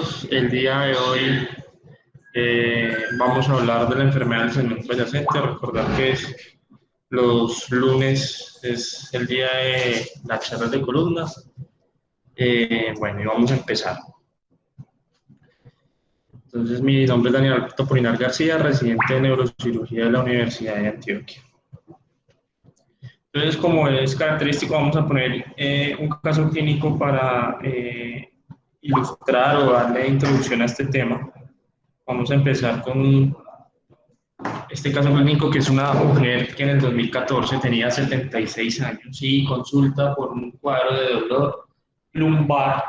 todos. El día de hoy vamos a hablar de la enfermedad del segmento adyacente. Recordar que los lunes es el día de las charlas de columnas. Bueno, y vamos a empezar. Entonces, mi nombre es Daniel Alberto Polinar García, residente de neurocirugía de la Universidad de Antioquia. Entonces, como es característico, vamos a poner un caso clínico para ilustrar o darle introducción a este tema. Vamos a empezar con este caso clínico, que es una mujer que en el 2014 tenía 76 años y consulta por un cuadro de dolor lumbar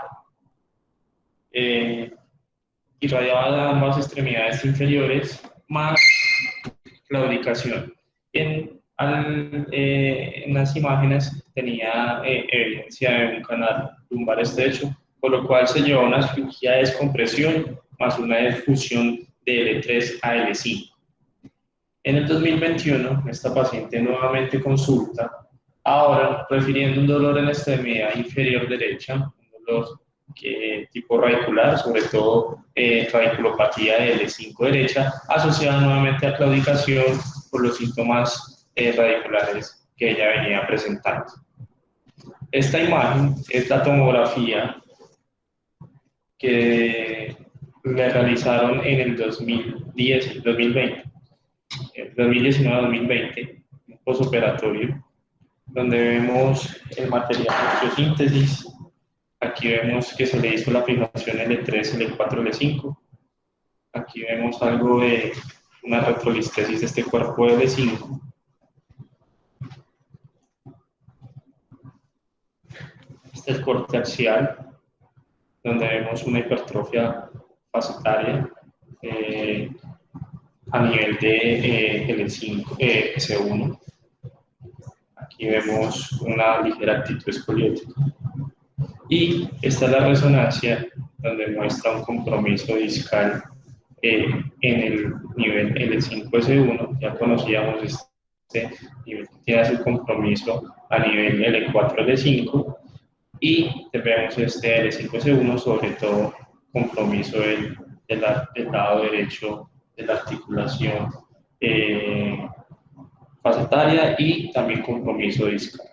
irradiaba de ambas extremidades inferiores más claudicación. En las imágenes tenía evidencia de un canal lumbar estrecho, por lo cual se llevó a una cirugía de descompresión más una difusión de L3 a L5. En el 2021, esta paciente nuevamente consulta, ahora refiriendo un dolor en la extremidad inferior derecha, un dolor tipo radicular, sobre todo radiculopatía de L5 derecha, asociada nuevamente a claudicación por los síntomas radiculares que ella venía presentando. Esta imagen es la tomografía que le realizaron en el 2019-2020, un posoperatorio, donde vemos el material de osteosíntesis. Aquí vemos que se le hizo la fijación L3, L4, L5. Aquí vemos algo de una retrolistesis de este cuerpo de L5. Este es el corte axial, donde vemos una hipertrofia facetaria a nivel de L5, S1. Aquí vemos una ligera actitud escoliótica. Y esta es la resonancia, donde muestra un compromiso discal en el nivel L5S1. Ya conocíamos este nivel que tiene su compromiso a nivel L4-L5, y vemos este L5S1, sobre todo compromiso del lado derecho de la articulación facetaria y también compromiso discal.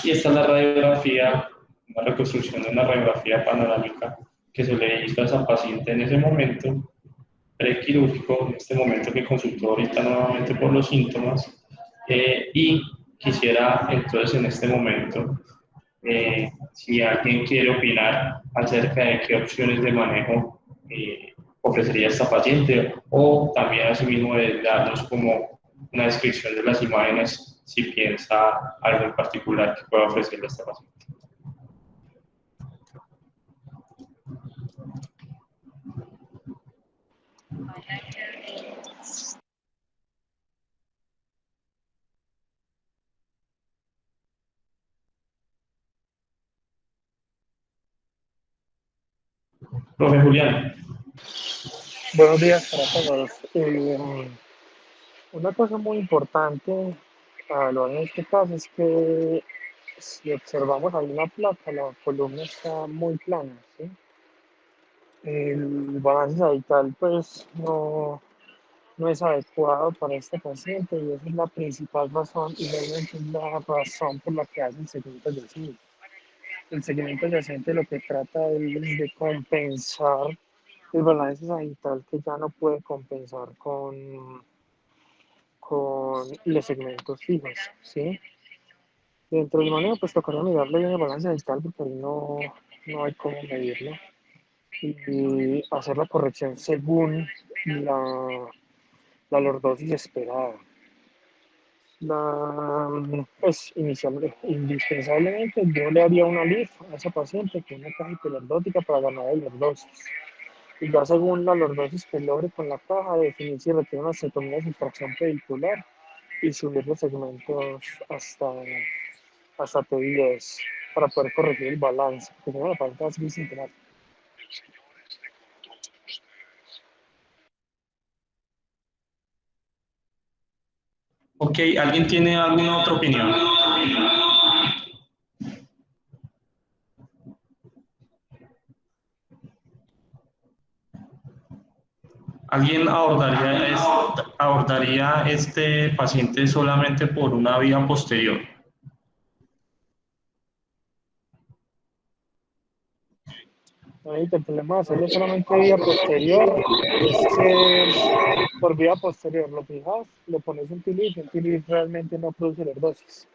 Y esta es la radiografía, una reconstrucción de una radiografía panorámica que se le hizo a esa paciente en ese momento prequirúrgico, en este momento que consultó ahorita nuevamente por los síntomas, y quisiera entonces en este momento, si alguien quiere opinar acerca de qué opciones de manejo ofrecería esta paciente, o también asimismo de darnos como una descripción de las imágenes, si piensa algo en particular que pueda ofrecerle a esta paciente. Profe Julián. Buenos días para todos. Una cosa muy importante en este caso es que si observamos ahí una placa, la columna está muy plana, ¿sí? El balance sagital pues no es adecuado para este paciente, y esa es la principal razón, y realmente es la razón por la que hace el seguimiento adyacente. El seguimiento adyacente lo que trata es de compensar el balance sagital que ya no puede compensar con los segmentos fijos, ¿sí? Dentro del manejo, pues tocaría mirarle bien el balance sagital, porque ahí no hay cómo medirlo, y hacer la corrección según la lordosis esperada. Pues indispensablemente yo le haría una LIF a esa paciente con una caja hiperlordótica para ganar el lordosis. Y ya según la lordosis que logre con la caja, definir si requiere una cetomía de sustracción pedicular y subir los segmentos hasta T10 para poder corregir el balance, porque si no la paciente va a seguir sintomática. Ok, ¿alguien tiene alguna otra opinión? ¿Alguien abordaría este paciente solamente por una vía posterior? Ahorita el problema de hacerlo solamente vía posterior es que por vía posterior lo fijas, lo pones un tilip realmente no produce lordosis.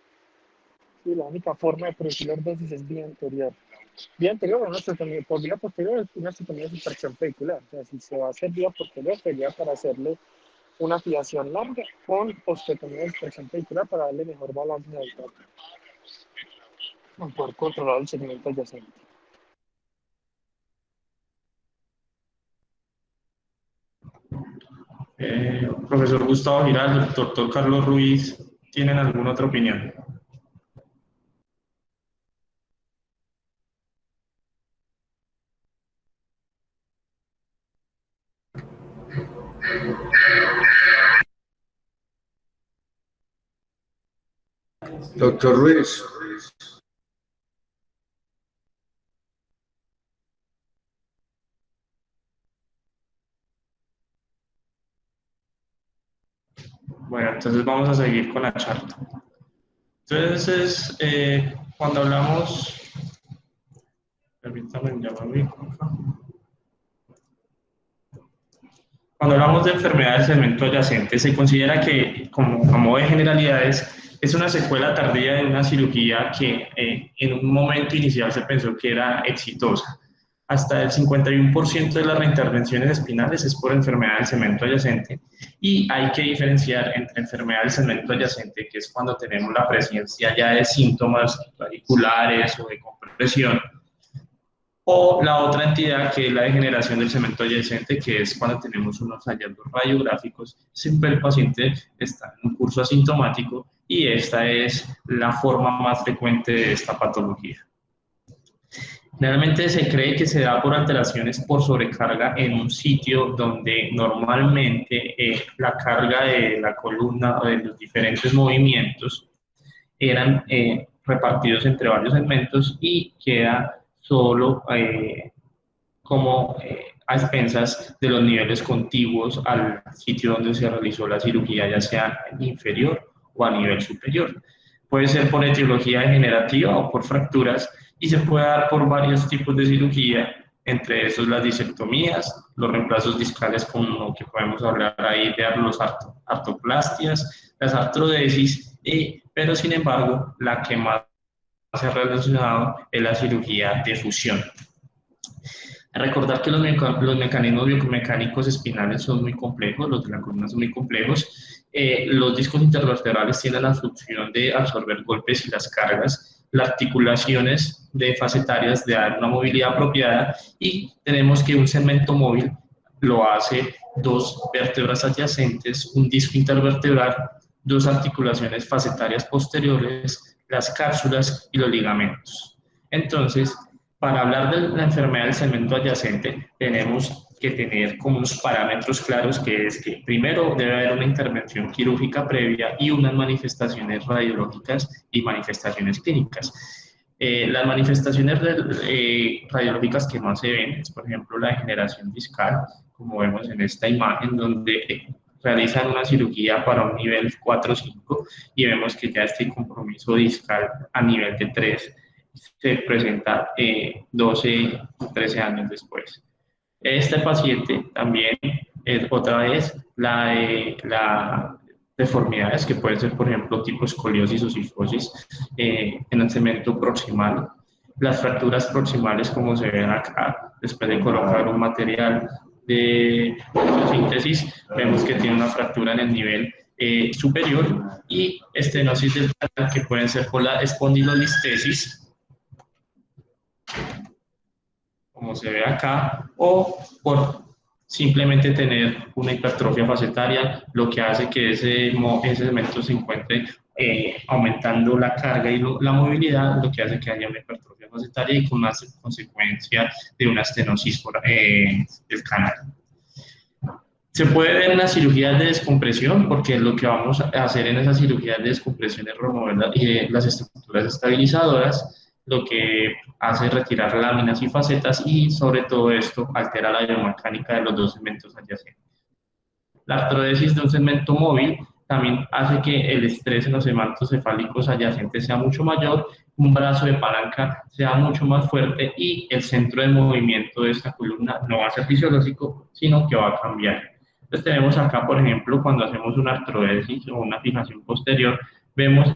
Sí, la única forma de producir lordosis es vía anterior. Vía anterior o una osteotomía, por vía posterior es una osteotomía de sustracción vehicular. O sea, si se va a hacer vía posterior, sería para hacerle una fijación larga con osteotomía de sustracción vehicular para darle mejor balance al trato, para poder controlar el segmento adyacente. Profesor Gustavo Giraldo, doctor Carlos Ruiz, ¿tienen alguna otra opinión? Doctor Ruiz, Bueno, entonces vamos a seguir con la charla. Entonces, cuando hablamos, permítame, ya me ubico acá. Cuando hablamos de enfermedad del segmento adyacente, se considera que, como a modo de generalidades, es una secuela tardía de una cirugía que en un momento inicial se pensó que era exitosa. Hasta el 51% de las reintervenciones espinales es por enfermedad del segmento adyacente, y hay que diferenciar entre enfermedad del segmento adyacente, que es cuando tenemos la presencia ya de síntomas radiculares o de compresión, o la otra entidad, que es la degeneración del segmento adyacente, que es cuando tenemos unos hallazgos radiográficos, siempre el paciente está en un curso asintomático, y esta es la forma más frecuente de esta patología. Generalmente se cree que se da por alteraciones por sobrecarga en un sitio donde normalmente la carga de la columna o de los diferentes movimientos eran repartidos entre varios segmentos, y queda solo como a expensas de los niveles contiguos al sitio donde se realizó la cirugía, ya sea inferior o a nivel superior. Puede ser por etiología degenerativa o por fracturas, y se puede dar por varios tipos de cirugía, entre esos las disectomías, los reemplazos discales, como que podemos hablar ahí de los artroplastias, las artrodesis, pero sin embargo la que más se ha relacionado es la cirugía de fusión. Recordar que los mecanismos biomecánicos espinales son muy complejos, los de la columna son muy complejos. Los discos intervertebrales tienen la función de absorber golpes y las cargas, las articulaciones facetarias de dar una movilidad apropiada, y tenemos que un segmento móvil lo hace dos vértebras adyacentes, un disco intervertebral, dos articulaciones facetarias posteriores, las cápsulas y los ligamentos. Entonces, para hablar de la enfermedad del segmento adyacente, tenemos que tener como unos parámetros claros, que es que primero debe haber una intervención quirúrgica previa y unas manifestaciones radiológicas y manifestaciones clínicas. Las manifestaciones radiológicas que más se ven es, por ejemplo, la degeneración discal, como vemos en esta imagen, donde realizan una cirugía para un nivel 4 o 5, y vemos que ya este compromiso discal a nivel de 3 se presenta 12 o 13 años después. Este paciente también, otra vez, la deformidades que pueden ser, por ejemplo, tipo escoliosis o cifosis en el segmento proximal, las fracturas proximales, como se ven acá, después de colocar un material de síntesis, vemos que tiene una fractura en el nivel superior, y estenosis dental, que pueden ser por la espondilolistesis, como se ve acá, o por simplemente tener una hipertrofia facetaria, lo que hace que ese segmento se encuentre aumentando la carga y la movilidad, lo que hace que haya una hipertrofia facetaria, y con una consecuencia de una estenosis del canal. Se puede ver en las cirugías de descompresión, porque lo que vamos a hacer en esas cirugías de descompresión es remover las estructuras estabilizadoras, lo que hace es retirar láminas y facetas, y sobre todo esto altera la biomecánica de los dos segmentos adyacentes. La artrodesis de un segmento móvil también hace que el estrés en los segmentos cefálicos adyacentes sea mucho mayor, un brazo de palanca sea mucho más fuerte y el centro de movimiento de esta columna no va a ser fisiológico, sino que va a cambiar. Entonces tenemos acá, por ejemplo, cuando hacemos una artrodesis o una fijación posterior, vemos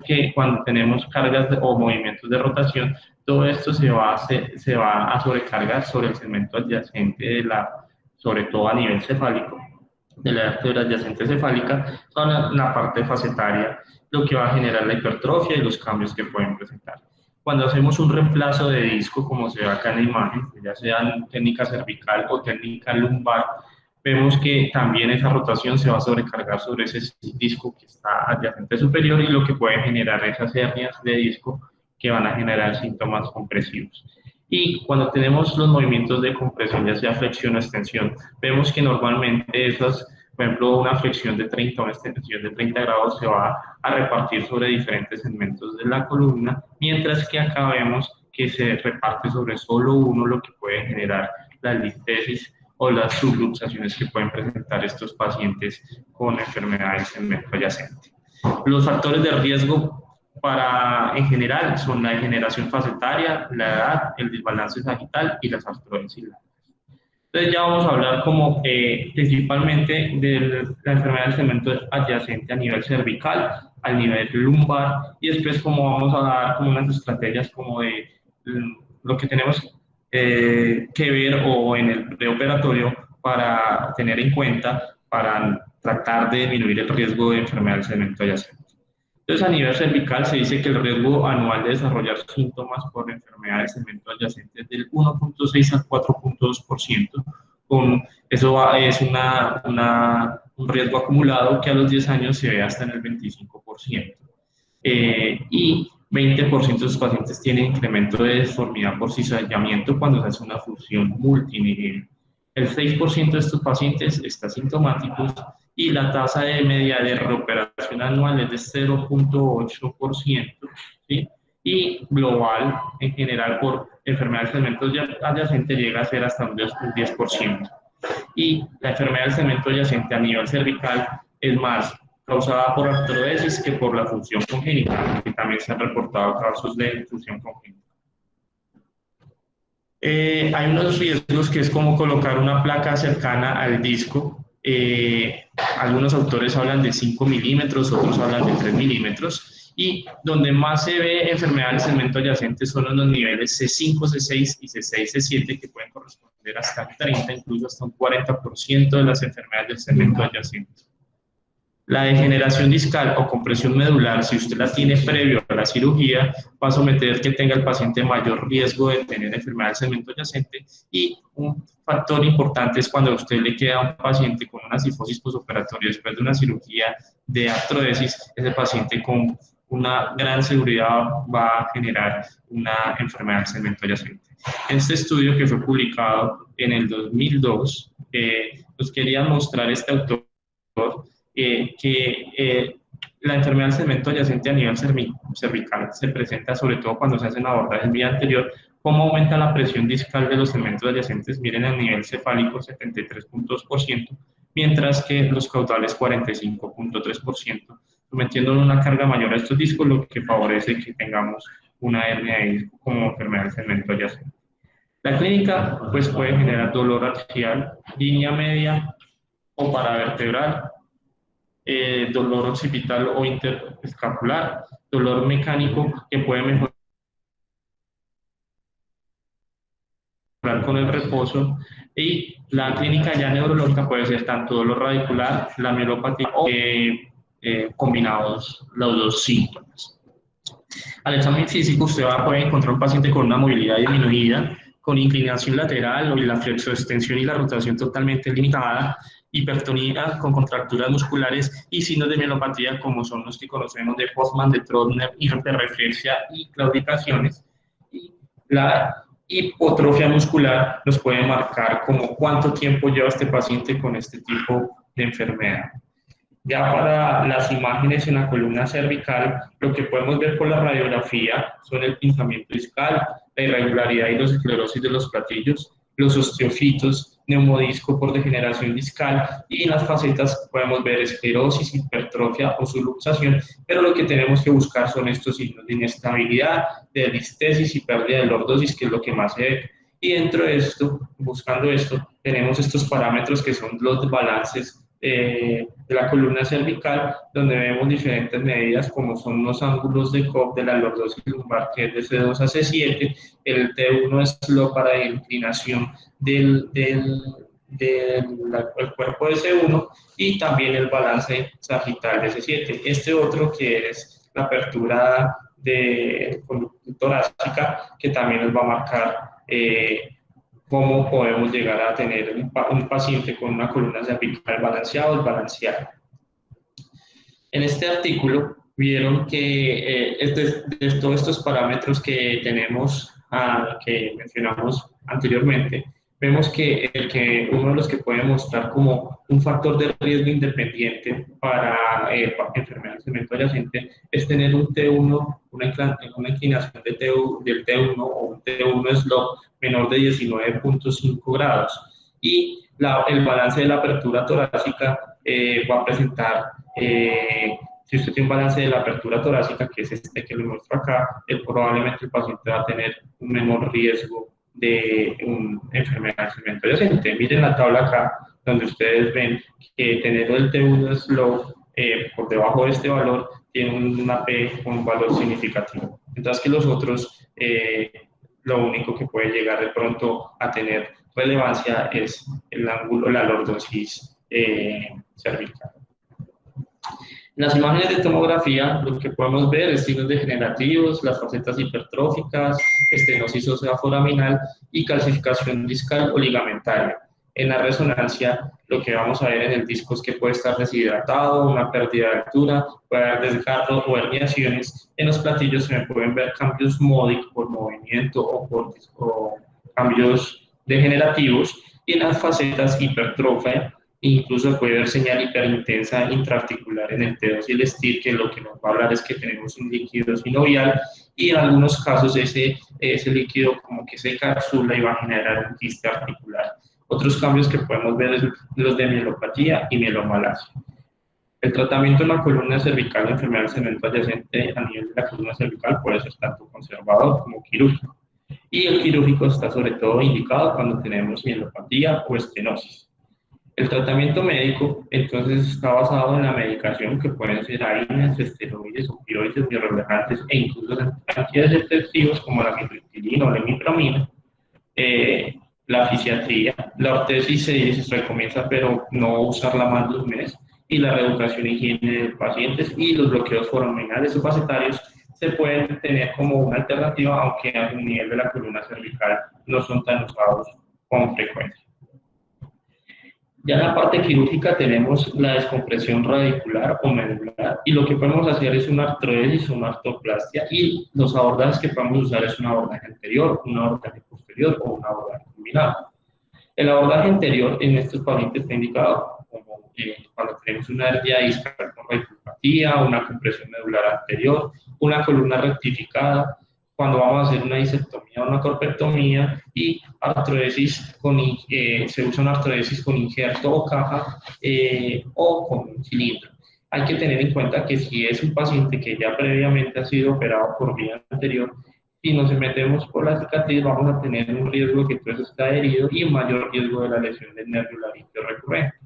que cuando tenemos cargas o movimientos de rotación, todo esto se va a sobrecargar sobre el segmento adyacente sobre todo a nivel cefálico, de la vértebra adyacente cefálica, con la parte facetaria, lo que va a generar la hipertrofia y los cambios que pueden presentar. Cuando hacemos un reemplazo de disco, como se ve acá en la imagen, ya sea técnica cervical o técnica lumbar, vemos que también esa rotación se va a sobrecargar sobre ese disco que está adyacente superior y lo que puede generar esas hernias de disco que van a generar síntomas compresivos. Y cuando tenemos los movimientos de compresión, ya sea flexión o extensión, vemos que normalmente esas, por ejemplo, una flexión de 30 o una extensión de 30 grados se va a repartir sobre diferentes segmentos de la columna, mientras que acá vemos que se reparte sobre solo uno, lo que puede generar la listesis o las subluxaciones que pueden presentar estos pacientes con enfermedad del segmento adyacente. Los factores de riesgo en general son la degeneración facetaria, la edad, el desbalance sagital y las artrodesis. Entonces ya vamos a hablar como principalmente de la enfermedad del segmento adyacente a nivel cervical, a nivel lumbar, y después como vamos a dar como unas estrategias como de lo que tenemos que ver o en el preoperatorio para tener en cuenta para tratar de disminuir el riesgo de enfermedad del segmento adyacente. Entonces, a nivel cervical se dice que el riesgo anual de desarrollar síntomas por enfermedad del segmento adyacente es del 1.6 al 4.2%. Eso es un riesgo acumulado que a los 10 años se ve hasta en el 25%. Y 20% de los pacientes tienen incremento de deformidad por cizallamiento cuando se hace una fusión multinivel. El 6% de estos pacientes está sintomáticos y la tasa de media de reoperación anual es de 0.8%, ¿sí? Y global, en general, por enfermedad del segmento adyacente llega a ser hasta un 10%. Y la enfermedad del segmento adyacente a nivel cervical es más causada por artrodesis que por la función congénita, que también se han reportado casos de función congénita. Hay unos riesgos que es como colocar una placa cercana al disco. Algunos autores hablan de 5 milímetros, otros hablan de 3 milímetros. Y donde más se ve enfermedad del segmento adyacente son en los niveles C5, C6 y C6, C7, que pueden corresponder hasta 30, incluso hasta un 40% de las enfermedades del segmento adyacente. La degeneración discal o compresión medular, si usted la tiene previo a la cirugía, va a someter que tenga el paciente mayor riesgo de tener enfermedad del segmento adyacente. Y un factor importante es cuando a usted le queda a un paciente con una cifosis postoperatoria después de una cirugía de artrodesis, ese paciente con una gran seguridad va a generar una enfermedad del segmento adyacente. En este estudio que fue publicado en el 2002, nos quería mostrar este autor que la enfermedad del segmento adyacente a nivel cervical se presenta sobre todo cuando se hacen abordajes vía anterior, cómo aumenta la presión discal de los segmentos adyacentes. Miren el nivel cefálico 73.2%, mientras que los caudales 45.3%, sometiendo una carga mayor a estos discos, lo que favorece que tengamos una hernia de disco como enfermedad del segmento adyacente. La clínica pues puede generar dolor axial, línea media o paravertebral, dolor occipital o interescapular, dolor mecánico que puede mejorar con el reposo, y la clínica ya neurológica puede ser tanto dolor radicular, la mielopatía o combinados los dos síntomas. Al examen físico usted puede encontrar un paciente con una movilidad disminuida, con inclinación lateral o la flexoextensión y la rotación totalmente limitada, hipertonía con contracturas musculares y signos de mielopatía como son los que conocemos de Hoffman, de Trotner, hiperreflexia y claudicaciones. Y la hipotrofia muscular nos puede marcar como cuánto tiempo lleva este paciente con este tipo de enfermedad. Ya para las imágenes en la columna cervical, lo que podemos ver por la radiografía son el pinzamiento discal, la irregularidad y la esclerosis de los platillos, los osteofitos neumodisco por degeneración discal, y en las facetas podemos ver esclerosis, hipertrofia o subluxación, pero lo que tenemos que buscar son estos signos de inestabilidad, de distesis y pérdida de lordosis, que es lo que más se ve. Y dentro de esto, buscando esto, tenemos estos parámetros que son los balances de la columna cervical, donde vemos diferentes medidas como son los ángulos de Cobb de la lordosis lumbar, que es de C2 a C7, el T1 slope para inclinación del cuerpo de C1, y también el balance sagital de C7. Este otro que es la apertura de torácica, que también nos va a marcar cómo podemos llegar a tener un paciente con una columna cervical balanceada o desbalanceada. En este artículo vieron que de todos estos parámetros que tenemos, que mencionamos anteriormente, vemos que uno de los que puede mostrar como un factor de riesgo independiente para enfermedad del cemento adyacente es tener un T1, una inclinación del T1 o un T1 slope menor de 19.5 grados. Y el balance de la apertura torácica va a presentar, si usted tiene un balance de la apertura torácica, que es este que le muestro acá, probablemente el paciente va a tener un menor riesgo de una enfermedad del cemento adyacente. Miren la tabla acá, donde ustedes ven que tener el T1 slope por debajo de este valor tiene una P con un valor significativo, mientras que los otros, lo único que puede llegar de pronto a tener relevancia es el ángulo, la lordosis cervical. En las imágenes de tomografía, lo que podemos ver es signos degenerativos, las facetas hipertróficas, estenosis ósea foraminal y calcificación discal o ligamentaria. En la resonancia, lo que vamos a ver en el disco es que puede estar deshidratado, una pérdida de altura, puede haber desgarro o herniaciones. En los platillos se pueden ver cambios módicos por movimiento o cambios degenerativos, y en las facetas hipertrofia incluso puede haber señal hiperintensa intraarticular en el T2 y el STIR, que lo que nos va a hablar es que tenemos un líquido sinovial, y en algunos casos ese líquido como que se encapsula y va a generar un quiste articular. Otros cambios que podemos ver son los de mielopatía y mielomalacia. El tratamiento en la columna cervical de enfermedad del cemento adyacente a nivel de la columna cervical puede ser tanto conservador como quirúrgico. Y el quirúrgico está sobre todo indicado cuando tenemos mielopatía o estenosis. El tratamiento médico, entonces, está basado en la medicación, que pueden ser AINES, esteroides, opioides, biorelajantes e incluso antidepresivos como la mitriptilina o la imipramina. La fisiatría, la ortesis se recomienda, pero no usarla más de un mes, y la reeducación e higiene de pacientes y los bloqueos foraminales o facetarios se pueden tener como una alternativa, aunque a un nivel de la columna cervical no son tan usados con frecuencia. Ya en la parte quirúrgica tenemos la descompresión radicular o medular, y lo que podemos hacer es una artrodesis o una artroplastia, y los abordajes que podemos usar es un abordaje anterior, un abordaje posterior o un abordaje combinado. El abordaje anterior en estos pacientes está indicado como cuando tenemos una hernia discal con radiculopatía, una compresión medular anterior, una columna rectificada, cuando vamos a hacer una disectomía o una corpectomía, y artrodesis se usa una artrodesis con injerto o caja o con un cilindro. Hay que tener en cuenta que si es un paciente que ya previamente ha sido operado por vía anterior, si nos metemos por la cicatriz vamos a tener un riesgo que todo eso está adherido y un mayor riesgo de la lesión del nervio laríngeo recurrente.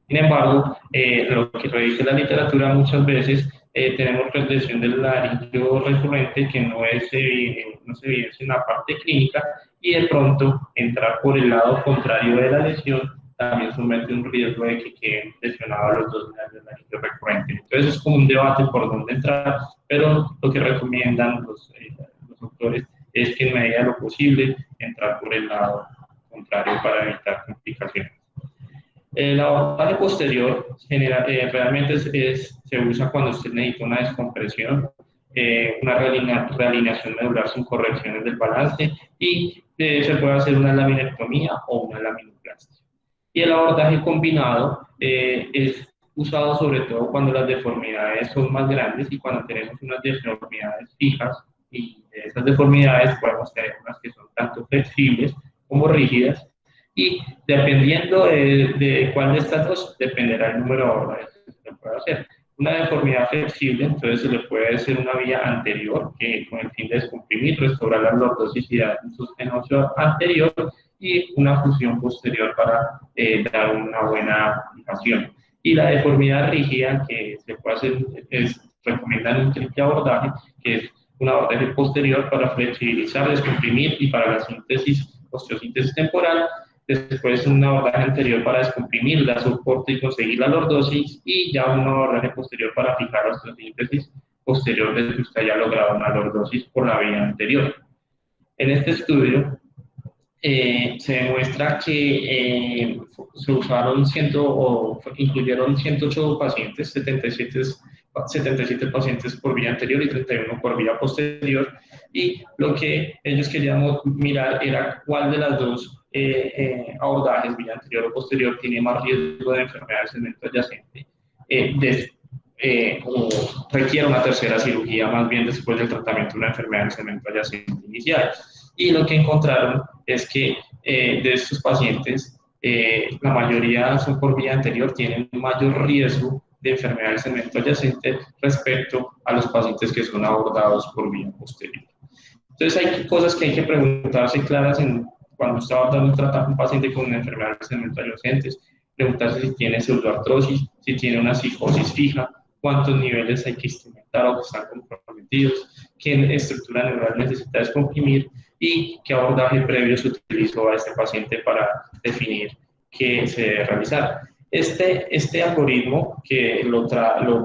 Sin embargo, lo que revisa la literatura muchas veces, tenemos lesión del laringio recurrente que no se evidencia en la parte clínica, y de pronto entrar por el lado contrario de la lesión también somete un riesgo de que queden lesionados los dos nervios laringio recurrente. Entonces es como un debate por dónde entrar, pero lo que recomiendan los doctores es que en medida de lo posible entrar por el lado contrario para evitar complicaciones. El abordaje posterior realmente se usa cuando usted necesita una descompresión, una realineación medular sin correcciones del balance, y se puede hacer una laminectomía o una laminoplastia. Y el abordaje combinado es usado sobre todo cuando las deformidades son más grandes y cuando tenemos unas deformidades fijas, y de esas deformidades podemos tener unas que son tanto flexibles como rígidas, Y dependiendo de cuál de estas dos, dependerá el número de abordajes que se pueda hacer. Una deformidad flexible, entonces se le puede hacer una vía anterior, que con el fin de descomprimir, restaurar la lordosicidad en su óseo anterior, y una fusión posterior para dar una buena fijación. Y la deformidad rígida, que se puede hacer, recomiendan un triple abordaje, que es un abordaje posterior para flexibilizar, descomprimir y para la síntesis, osteosíntesis temporal. Después un abordaje anterior para descomprimir, dar soporte y conseguir la lordosis, y ya un abordaje posterior para fijar la osteosíntesis posterior desde que usted haya logrado una lordosis por la vía anterior. En este estudio se demuestra que se usaron incluyeron 108 pacientes, 77 pacientes por vía anterior y 31 por vía posterior, y lo que ellos querían mirar era cuál de las dos abordajes, vía anterior o posterior, tiene más riesgo de enfermedad del segmento adyacente, o requiere una tercera cirugía más bien después del tratamiento de una enfermedad del segmento adyacente inicial. Y lo que encontraron es que de estos pacientes, la mayoría son por vía anterior, tienen un mayor riesgo de enfermedad del segmento adyacente respecto a los pacientes que son abordados por vía posterior. Entonces hay cosas que hay que preguntarse claras cuando está abordando un paciente con una enfermedad del segmento adyacente, preguntarse si tiene pseudoartrosis, si tiene una psicosis fija, cuántos niveles hay que instrumentar o que están comprometidos, qué estructura neural necesita descomprimir y qué abordaje previo se utilizó a este paciente para definir qué se debe realizar. Este algoritmo que lo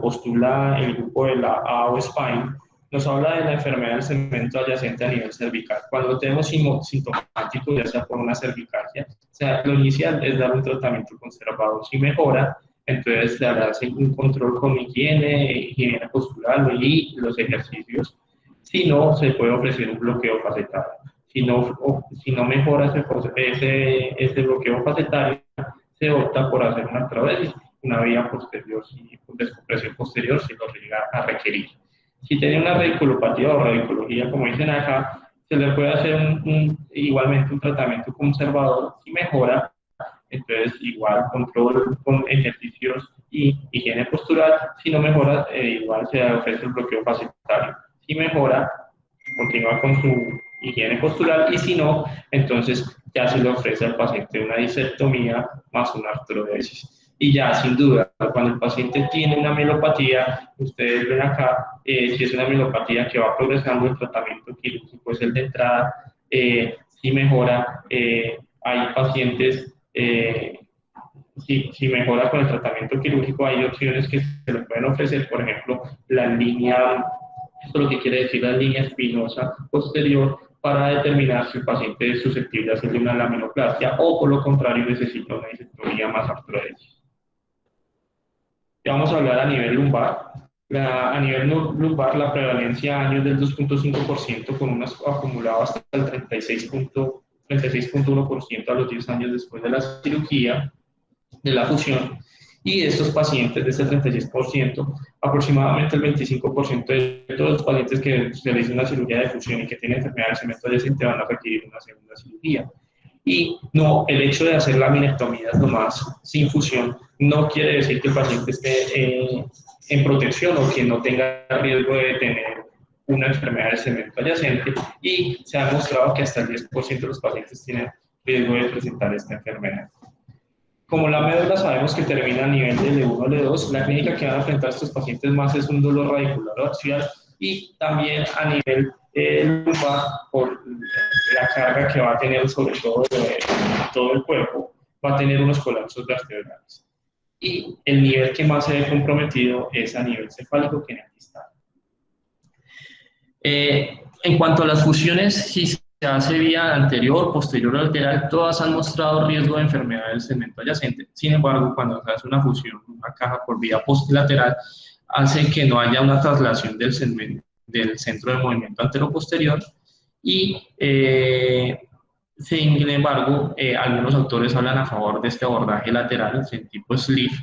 postula el grupo de la AO Spine nos habla de la enfermedad del segmento adyacente a nivel cervical. Cuando tenemos sintomáticos, ya sea por una cervicalgia, o sea, lo inicial es dar un tratamiento conservador. Si mejora, entonces se hace un control con higiene postural y los ejercicios. Si no, se puede ofrecer un bloqueo facetario. Si no mejora ese bloqueo facetario, se opta por hacer una artrodesis, una vía posterior, descompresión posterior, si lo llega a requerir. Si tiene una radiculopatía o radicología, como dicen acá, se le puede hacer igualmente un tratamiento conservador. Si mejora, entonces igual control con ejercicios y higiene postural. Si no mejora, igual se ofrece el bloqueo facetario. Si mejora, continúa con su higiene postural, y si no, entonces ya se le ofrece al paciente una disectomía más una artrodesis. Y ya, sin duda, cuando el paciente tiene una mielopatía, ustedes ven acá, si es una mielopatía que va progresando, el tratamiento quirúrgico es el de entrada. Si mejora, hay pacientes, si mejora con el tratamiento quirúrgico, hay opciones que se le pueden ofrecer, por ejemplo, la línea, esto lo que quiere decir la línea espinosa posterior, para determinar si el paciente es susceptible a hacerle una laminoplastia o, por lo contrario, necesita una disectomía más artrodesis. Ya vamos a hablar a nivel lumbar. A nivel lumbar, la prevalencia a años del 2.5%, con un acumulado hasta el 36.1% a los 10 años después de la cirugía, de la fusión. Y de estos pacientes, de este 36%, aproximadamente el 25% de todos los pacientes que se realizan una cirugía de fusión y que tienen enfermedad del segmento adyacente van a requerir una segunda cirugía. Y no, el hecho de hacer laminectomías nomás sin fusión no quiere decir que el paciente esté en protección o que no tenga riesgo de tener una enfermedad del segmento adyacente, y se ha demostrado que hasta el 10% de los pacientes tienen riesgo de presentar esta enfermedad. Como la médula sabemos que termina a nivel de L1 o L2, la clínica que van a enfrentar estos pacientes más es un dolor radicular o axial, y también a nivel lumbar, por la carga que va a tener sobre todo el cuerpo, va a tener unos colapsos vertebrales. Y el nivel que más se ve comprometido es a nivel cefálico, que aquí está. En cuanto a las fusiones, si se hace vía anterior, posterior o lateral, todas han mostrado riesgo de enfermedad del segmento adyacente. Sin embargo, cuando se hace una fusión, una caja por vía posterolateral, hace que no haya una traslación del centro de movimiento antero-posterior, y sin embargo, algunos autores hablan a favor de este abordaje lateral, en tipo sleeve,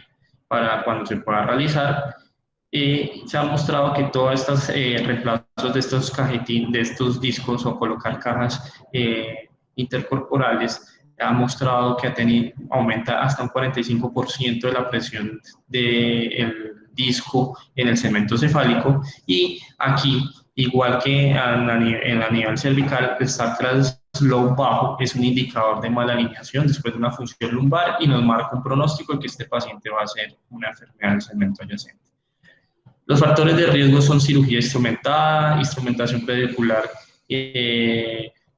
para cuando se pueda realizar. Se ha mostrado que todos estos reemplazos de estos de estos discos o colocar cajas intercorporales ha mostrado que aumenta hasta un 45% de la presión del disco en el segmento cefálico, y aquí, igual que en a nivel cervical, el sacral slope bajo es un indicador de mala alineación después de una función lumbar y nos marca un pronóstico de que este paciente va a ser una enfermedad del segmento adyacente. Los factores de riesgo son cirugía instrumentada, instrumentación pediculaar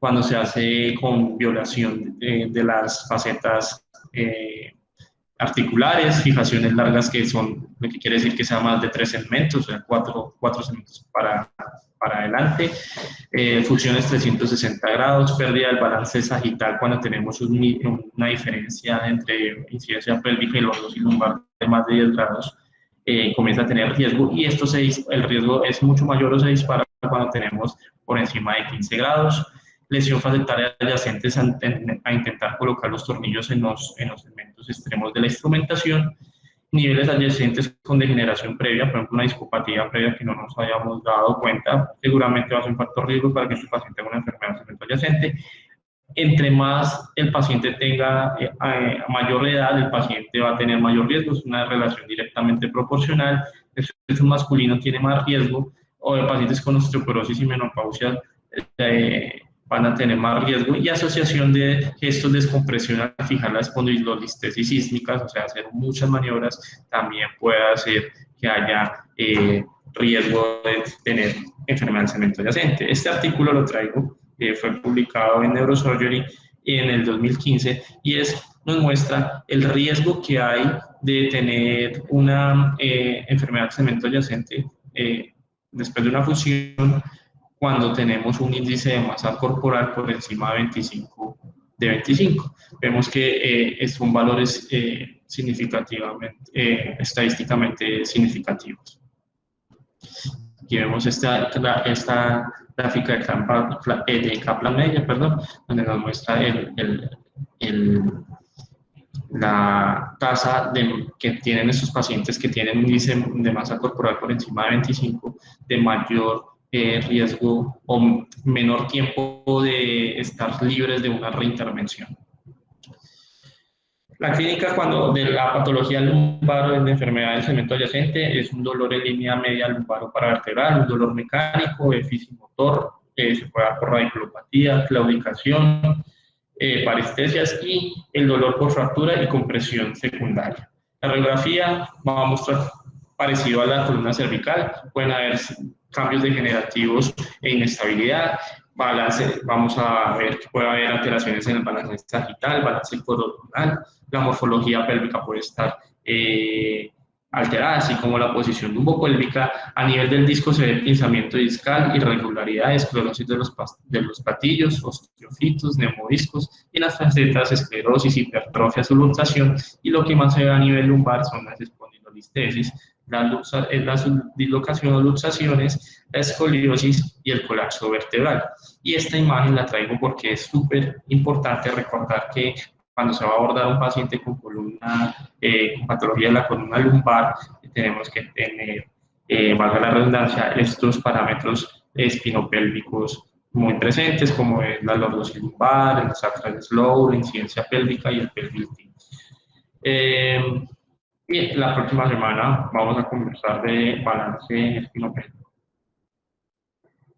cuando se hace con violación de las facetas articulares, fijaciones largas que son, lo que quiere decir que sea más de 3 segmentos, o sea, 4 segmentos para adelante, fusiones 360 grados, pérdida del balance sagital cuando tenemos una diferencia entre incidencia pélvica y lordosis lumbar de más de 10 grados, comienza a tener riesgo, y el riesgo es mucho mayor o se dispara cuando tenemos por encima de 15 grados. Lesión facetaria adyacentes a intentar colocar los tornillos en los segmentos extremos de la instrumentación. Niveles adyacentes con degeneración previa, por ejemplo, una discopatía previa que no nos hayamos dado cuenta, seguramente va a ser un factor riesgo para que este paciente tenga una enfermedad del segmento adyacente. Entre más el paciente tenga mayor edad, el paciente va a tener mayor riesgo, es una relación directamente proporcional. El sexo masculino tiene más riesgo, o de pacientes con osteoporosis y menopausia van a tener más riesgo, y asociación de gestos de descompresión al fijar las espondilolistesis sísmicas, o sea, hacer muchas maniobras, también puede hacer que haya riesgo de tener enfermedad del segmento adyacente. Este artículo lo traigo, fue publicado en Neurosurgery en el 2015, y nos muestra el riesgo que hay de tener una enfermedad del segmento adyacente después de una fusión cuando tenemos un índice de masa corporal por encima de 25. Vemos que son valores estadísticamente significativos. Aquí vemos esta gráfica de Kaplan-Meier, donde nos muestra la tasa que tienen estos pacientes que tienen un índice de masa corporal por encima de 25, de mayor riesgo o menor tiempo de estar libres de una reintervención. La clínica de la patología lumbar en enfermedad del segmento adyacente es un dolor en línea media lumbaro paravertebral, un dolor mecánico, fisimotor, se puede dar por radiculopatía, claudicación, parestesias y el dolor por fractura y compresión secundaria. La radiografía va a mostrar parecido a la columna cervical, pueden haber cambios degenerativos e inestabilidad, vamos a ver que puede haber alteraciones en el balance sagital, balance coronal, la morfología pélvica puede estar alterada, así como la posición lumbopélvica. A nivel del disco se ve pinzamiento discal, irregularidades, esclerosis de los patillos, osteofitos, neumodiscos, y en las facetas esclerosis, hipertrofia, luxación, y lo que más se ve a nivel lumbar son las espondilolistesis, la dislocación o luxaciones, la escoliosis y el colapso vertebral. Y esta imagen la traigo porque es súper importante recordar que cuando se va a abordar un paciente con con patología de la columna lumbar, tenemos que tener, valga la redundancia, estos parámetros espinopélvicos muy presentes, como es la lordosis lumbar, el sacral slope, la incidencia pélvica y el pelvis. Y la próxima semana vamos a conversar de balance espinopélvico.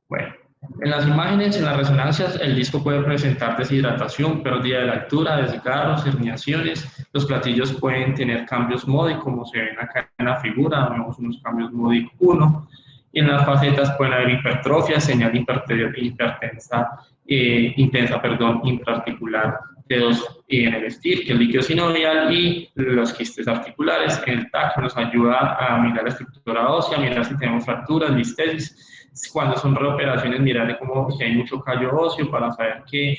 Bueno, en las imágenes, en las resonancias, el disco puede presentar deshidratación, pérdida de la altura, desgarros, herniaciones. Los platillos pueden tener cambios MODI, como se ven acá en la figura, vemos unos cambios MODI 1. Y en las facetas pueden haber hipertrofia, señal intraarticular T2 en el STIR, que es el líquido sinovial, y los quistes articulares. En el TAC nos ayuda a mirar la estructura ósea, mirar si tenemos fracturas, listesis. Cuando son reoperaciones, mirar si hay mucho callo óseo para saber qué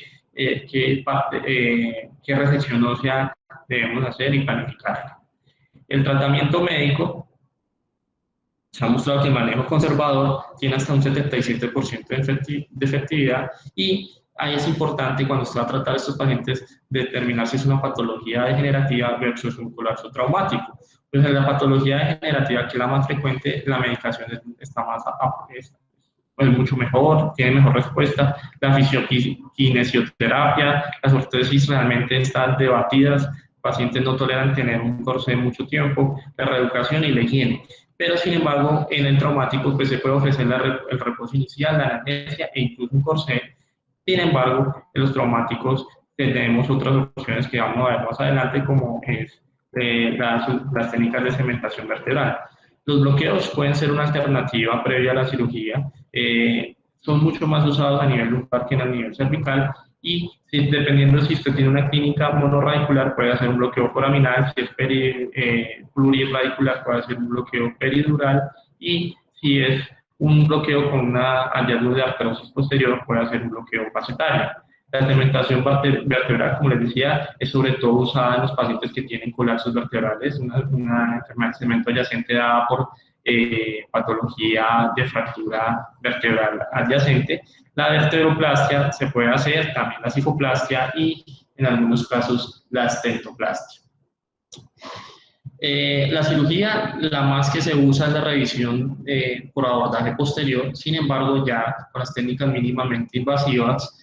resección ósea debemos hacer y planificarla. El tratamiento médico se ha mostrado que el manejo conservador tiene hasta un 77% de efectividad, y ahí es importante cuando se va a tratar a estos pacientes determinar si es una patología degenerativa versus un colapso traumático. Pues en la patología degenerativa, que es la más frecuente, la medicación está más es mucho mejor, tiene mejor respuesta. La fisiokinesioterapia, las ortosis realmente están debatidas, pacientes no toleran tener un corsé mucho tiempo, la reeducación y la higiene. Pero sin embargo, en el traumático pues se puede ofrecer el reposo inicial, la analgesia e incluso un corsé. Sin embargo, en los traumáticos tenemos otras opciones que vamos a ver más adelante, como es las técnicas de cementación vertebral. Los bloqueos pueden ser una alternativa previa a la cirugía, son mucho más usados a nivel lumbar que a nivel cervical, y dependiendo si usted tiene una clínica monoradicular puede hacer un bloqueo foraminal, si es pluriradicular puede hacer un bloqueo peridural, y si es un bloqueo con una hallazgo de artrosis posterior puede hacer un bloqueo facetario. La cementación vertebral, como les decía, es sobre todo usada en los pacientes que tienen colapsos vertebrales, una enfermedad de cemento adyacente dada por patología de fractura vertebral adyacente. La vertebroplastia se puede hacer, también la cifoplastia y en algunos casos la estentoplastia. La cirugía, la más que se usa es la revisión por abordaje posterior. Sin embargo, ya con las técnicas mínimamente invasivas,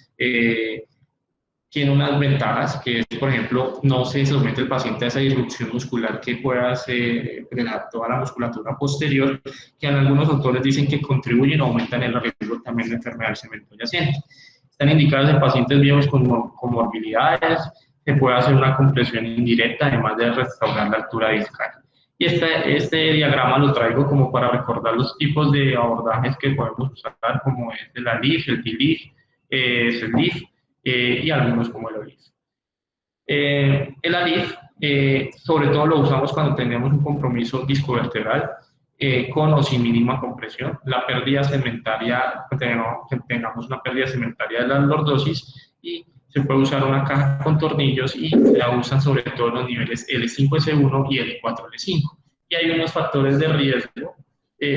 tiene unas ventajas, que es, por ejemplo, no se somete el paciente a esa disrupción muscular que pueda frenar toda la musculatura posterior, que en algunos autores dicen que contribuyen o aumentan el riesgo también de enfermedad del cemento adyacente. Están indicadas en pacientes viejos con comorbilidades, se puede hacer una compresión indirecta, además de restaurar la altura discal. Y este diagrama lo traigo como para recordar los tipos de abordajes que podemos usar, como es el ALIF, el TLIF, el LIF, y algunos como el OLIF. El ALIF, sobre todo lo usamos cuando tenemos un compromiso discovertebral con o sin mínima compresión. La pérdida segmentaria, que tengamos una pérdida segmentaria de la lordosis, y se puede usar una caja con tornillos y se la usan sobre todo en los niveles L5S1 y L4L5. Y hay unos factores de riesgo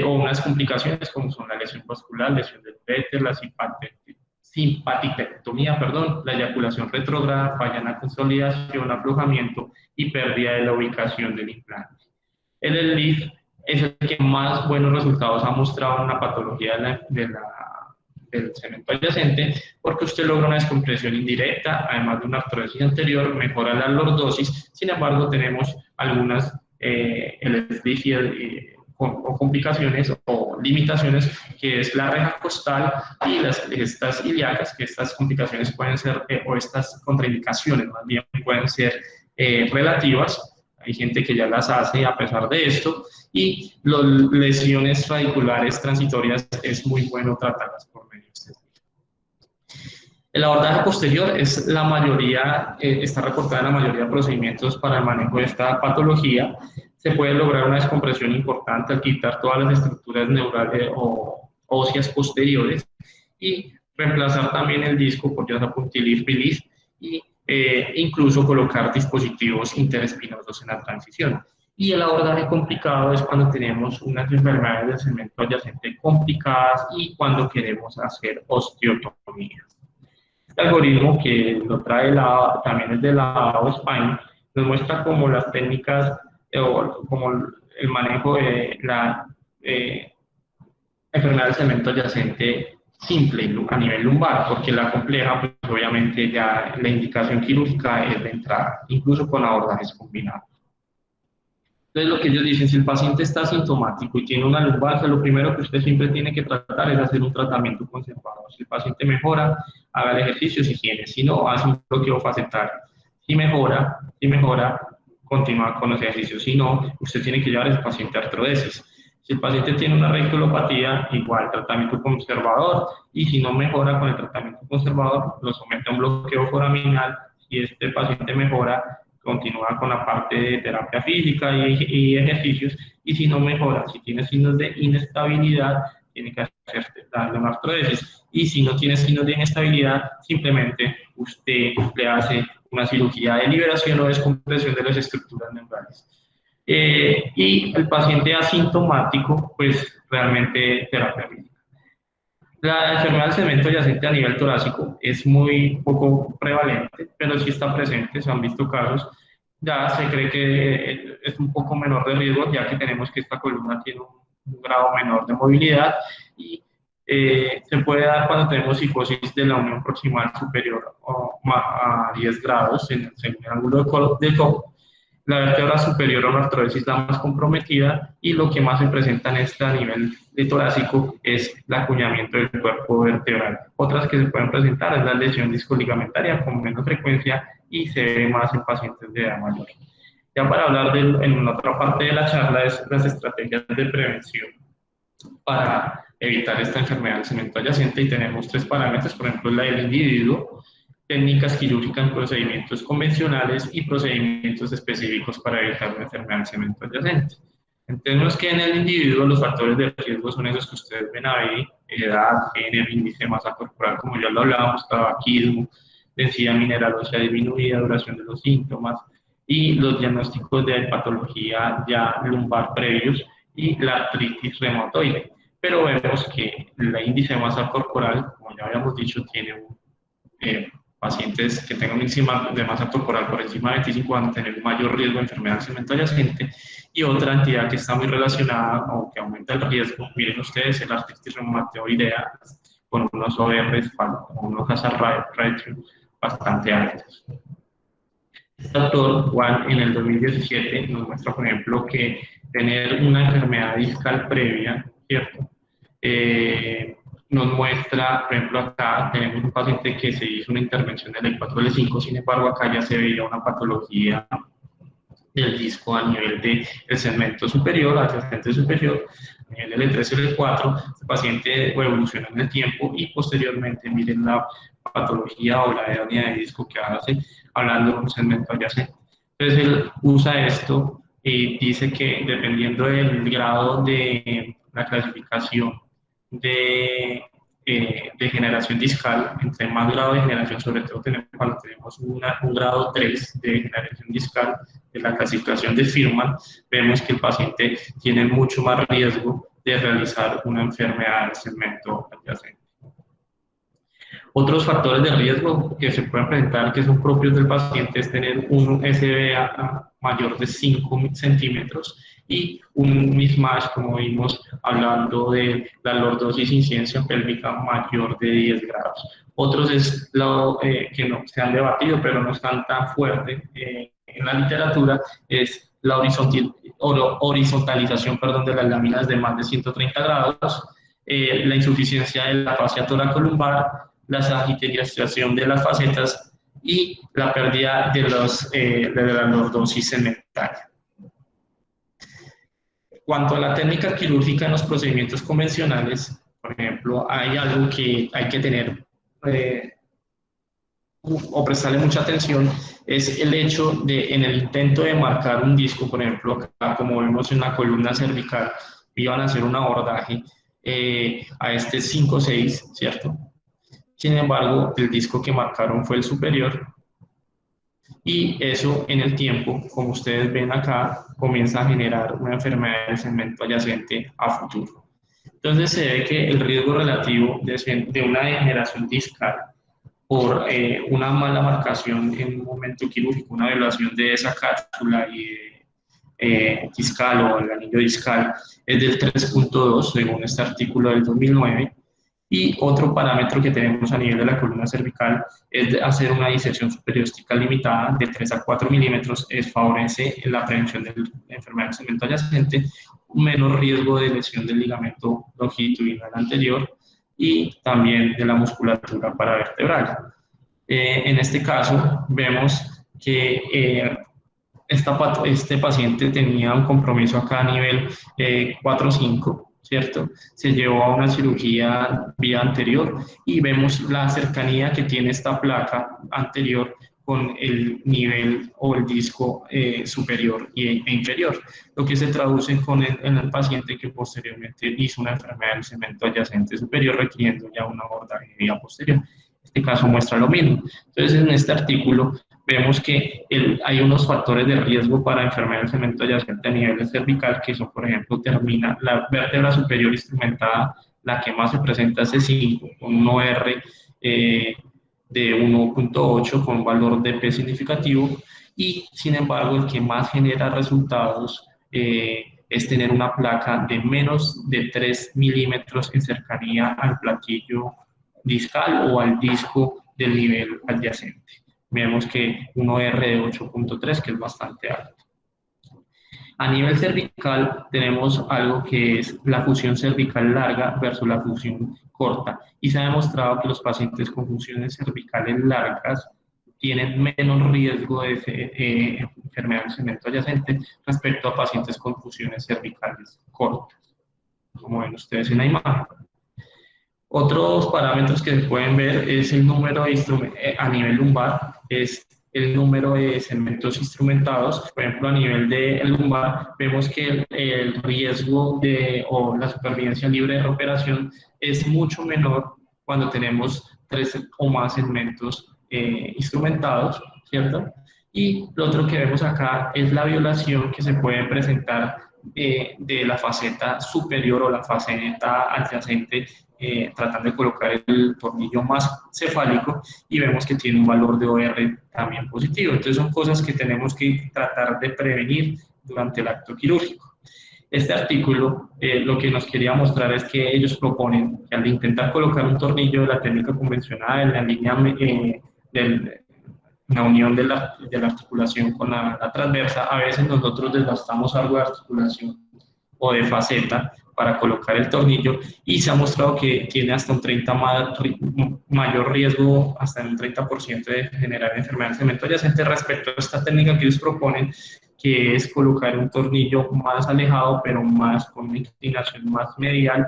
o unas complicaciones como son la lesión vascular, lesión del uréter, la simpatitectomía, la eyaculación retrógrada, falla en la consolidación, aflojamiento y pérdida de la ubicación del implante. El LIF es el que más buenos resultados ha mostrado en la patología del cemento adyacente, porque usted logra una descompresión indirecta, además de una artrosis anterior, mejora la lordosis. Sin embargo, tenemos algunas o complicaciones o limitaciones, que es la reja costal y estas ilíacas, que estas complicaciones pueden ser, o estas contraindicaciones más bien pueden ser relativas. Hay gente que ya las hace a pesar de esto, y las lesiones radiculares transitorias es muy bueno tratarlas por medio de este tipo. El abordaje posterior es la mayoría, está reportada en la mayoría de procedimientos para el manejo de esta patología. Se puede lograr una descompresión importante al quitar todas las estructuras neurales o óseas posteriores, y reemplazar también el disco por ya sea puntilif, bilif, y incluso colocar dispositivos interespinosos en la transición. Y el abordaje complicado es cuando tenemos unas enfermedades del cemento adyacente complicadas y cuando queremos hacer osteotomía. Este algoritmo, que lo trae también es de la España, nos muestra cómo las técnicas o como el manejo de la enfermedad del cemento adyacente simple a nivel lumbar, porque la compleja, pues obviamente ya la indicación quirúrgica es de entrada, incluso con abordajes combinados. Entonces, lo que ellos dicen, si el paciente está asintomático y tiene una lumbalgia, lo primero que usted siempre tiene que tratar es hacer un tratamiento conservador. Si el paciente mejora, haga el ejercicio si tiene, si no, hace un bloqueo facetario. Si mejora, continúa con los ejercicios, si no, usted tiene que llevar a ese paciente a artrodesis. Si el paciente tiene una radiculopatía, igual tratamiento conservador, y si no mejora con el tratamiento conservador, lo somete a un bloqueo foraminal. Si este paciente mejora, continúa con la parte de terapia física y ejercicios, y si no mejora, si tiene signos de inestabilidad, tiene que darle una artrodesis, y si no tiene signos de inestabilidad, simplemente usted le hace una cirugía de liberación o descompresión de las estructuras neurales. Y el paciente asintomático, pues realmente terapia física. La enfermedad del cemento adyacente a nivel torácico es muy poco prevalente, pero sí está presente, se han visto casos. Ya se cree que es un poco menor de riesgo, ya que tenemos que esta columna tiene un grado menor de movilidad, y Se puede dar cuando tenemos cifosis de la unión proximal superior a 10 grados según el ángulo de codo. La vértebra superior o la artrosis es la más comprometida y lo que más se presenta en este nivel de torácico es el acuñamiento del cuerpo vertebral. Otras que se pueden presentar es la lesión discoligamentaria con menos frecuencia y se ve más en pacientes de edad mayor. Ya para hablar en otra parte de la charla es las estrategias de prevención para evitar esta enfermedad del cemento adyacente y tenemos 3 parámetros, por ejemplo la del individuo, técnicas quirúrgicas, procedimientos convencionales y procedimientos específicos para evitar una enfermedad del cemento adyacente. Entendemos que en el individuo los factores de riesgo son esos que ustedes ven ahí: edad, género, índice de masa corporal, como ya lo hablábamos, tabaquismo, densidad mineral ósea disminuida, duración de los síntomas y los diagnósticos de patología ya lumbar previos y la artritis reumatoide. Pero vemos que el índice de masa corporal, como ya habíamos dicho, tiene pacientes que tengan un índice de masa corporal por encima de 25 van a tener un mayor riesgo de enfermedad del cemento adyacente. Y otra entidad que está muy relacionada o que aumenta el riesgo, miren ustedes, el artritis reumatoidea con unos ORs, con unos hazard ratio bastante altos. Este autor, Juan, en el 2017 nos muestra, por ejemplo, que tener una enfermedad discal previa, ¿cierto? Nos muestra, por ejemplo, acá tenemos un paciente que se hizo una intervención del L4-L5, sin embargo, acá ya se veía una patología del disco a nivel del segmento superior, adyacente superior, a nivel L3 L4. Este paciente evoluciona en el tiempo y posteriormente miren la patología o la hernia de disco que hace, hablando de un segmento adyacente. Entonces él usa esto y dice que dependiendo del grado de la clasificación de generación discal, entre más grado de generación, sobre todo cuando tenemos un grado 3 de generación discal, de la clasificación de Firman, vemos que el paciente tiene mucho más riesgo de realizar una enfermedad del segmento adyacente. Otros factores de riesgo que se pueden presentar, que son propios del paciente, es tener un SBA mayor de 5 centímetros y un mismatch, como vimos hablando de la lordosis incidencia pélvica mayor de 10 grados. Otros es lo que no se han debatido, pero no están tan fuertes en la literatura, es la horizontalización de las láminas de más de 130 grados, la insuficiencia de la fascia toracolumbar, la sagiterización de las facetas y la pérdida de la lordosis segmental. Cuanto a la técnica quirúrgica en los procedimientos convencionales, por ejemplo, hay algo que hay que tener o prestarle mucha atención, es el hecho de, en el intento de marcar un disco, por ejemplo, acá, como vemos en la columna cervical, iban a hacer un abordaje a este 5-6, ¿cierto? Sin embargo, el disco que marcaron fue el superior y eso en el tiempo, como ustedes ven acá, comienza a generar una enfermedad del segmento adyacente a futuro. Entonces se ve que el riesgo relativo de una degeneración discal por una mala marcación en un momento quirúrgico, una violación de esa cápsula y discal o el anillo discal es del 3.2 según este artículo del 2009. Y otro parámetro que tenemos a nivel de la columna cervical es de hacer una disección superióstica limitada de 3 a 4 milímetros, favorece la prevención de la enfermedad del segmento adyacente, un menor riesgo de lesión del ligamento longitudinal anterior y también de la musculatura paravertebral. En este caso vemos que este paciente tenía un compromiso acá a nivel 4-5, ¿cierto? Se llevó a una cirugía vía anterior y vemos la cercanía que tiene esta placa anterior con el nivel o el disco superior e inferior, lo que se traduce en el paciente que posteriormente hizo una enfermedad del segmento adyacente superior requiriendo ya un abordaje vía posterior. Este caso muestra lo mismo. Entonces, en este artículo vemos que hay unos factores de riesgo para enfermedad del segmento adyacente a nivel cervical, que son, por ejemplo, termina la vértebra superior instrumentada, la que más se presenta es C5, con un OR de 1.8 con valor de P significativo, y sin embargo el que más genera resultados es tener una placa de menos de 3 milímetros en cercanía al platillo discal o al disco del nivel adyacente. Vemos que un OR de 8.3, que es bastante alto. A nivel cervical tenemos algo que es la fusión cervical larga versus la fusión corta, y se ha demostrado que los pacientes con fusiones cervicales largas tienen menos riesgo de enfermedad del cemento adyacente respecto a pacientes con fusiones cervicales cortas, como ven ustedes en la imagen. Otros parámetros que se pueden ver es el número de a nivel lumbar, es el número de segmentos instrumentados. Por ejemplo, a nivel de lumbar, vemos que el riesgo o la supervivencia libre de reoperación es mucho menor cuando tenemos 3 o más segmentos instrumentados, ¿cierto? Y lo otro que vemos acá es la violación que se puede presentar de la faceta superior o la faceta adyacente, tratando de colocar el tornillo más cefálico, y vemos que tiene un valor de OR también positivo. Entonces son cosas que tenemos que tratar de prevenir durante el acto quirúrgico. Este artículo lo que nos quería mostrar es que ellos proponen que al intentar colocar un tornillo de la técnica convencional en la línea la unión de la articulación con la transversa, a veces nosotros desgastamos algo de articulación o de faceta para colocar el tornillo, y se ha mostrado que tiene hasta un mayor riesgo, hasta un 30% de generar enfermedad del cemento adyacente respecto a esta técnica que ellos proponen, que es colocar un tornillo más alejado, pero más con una inclinación más medial,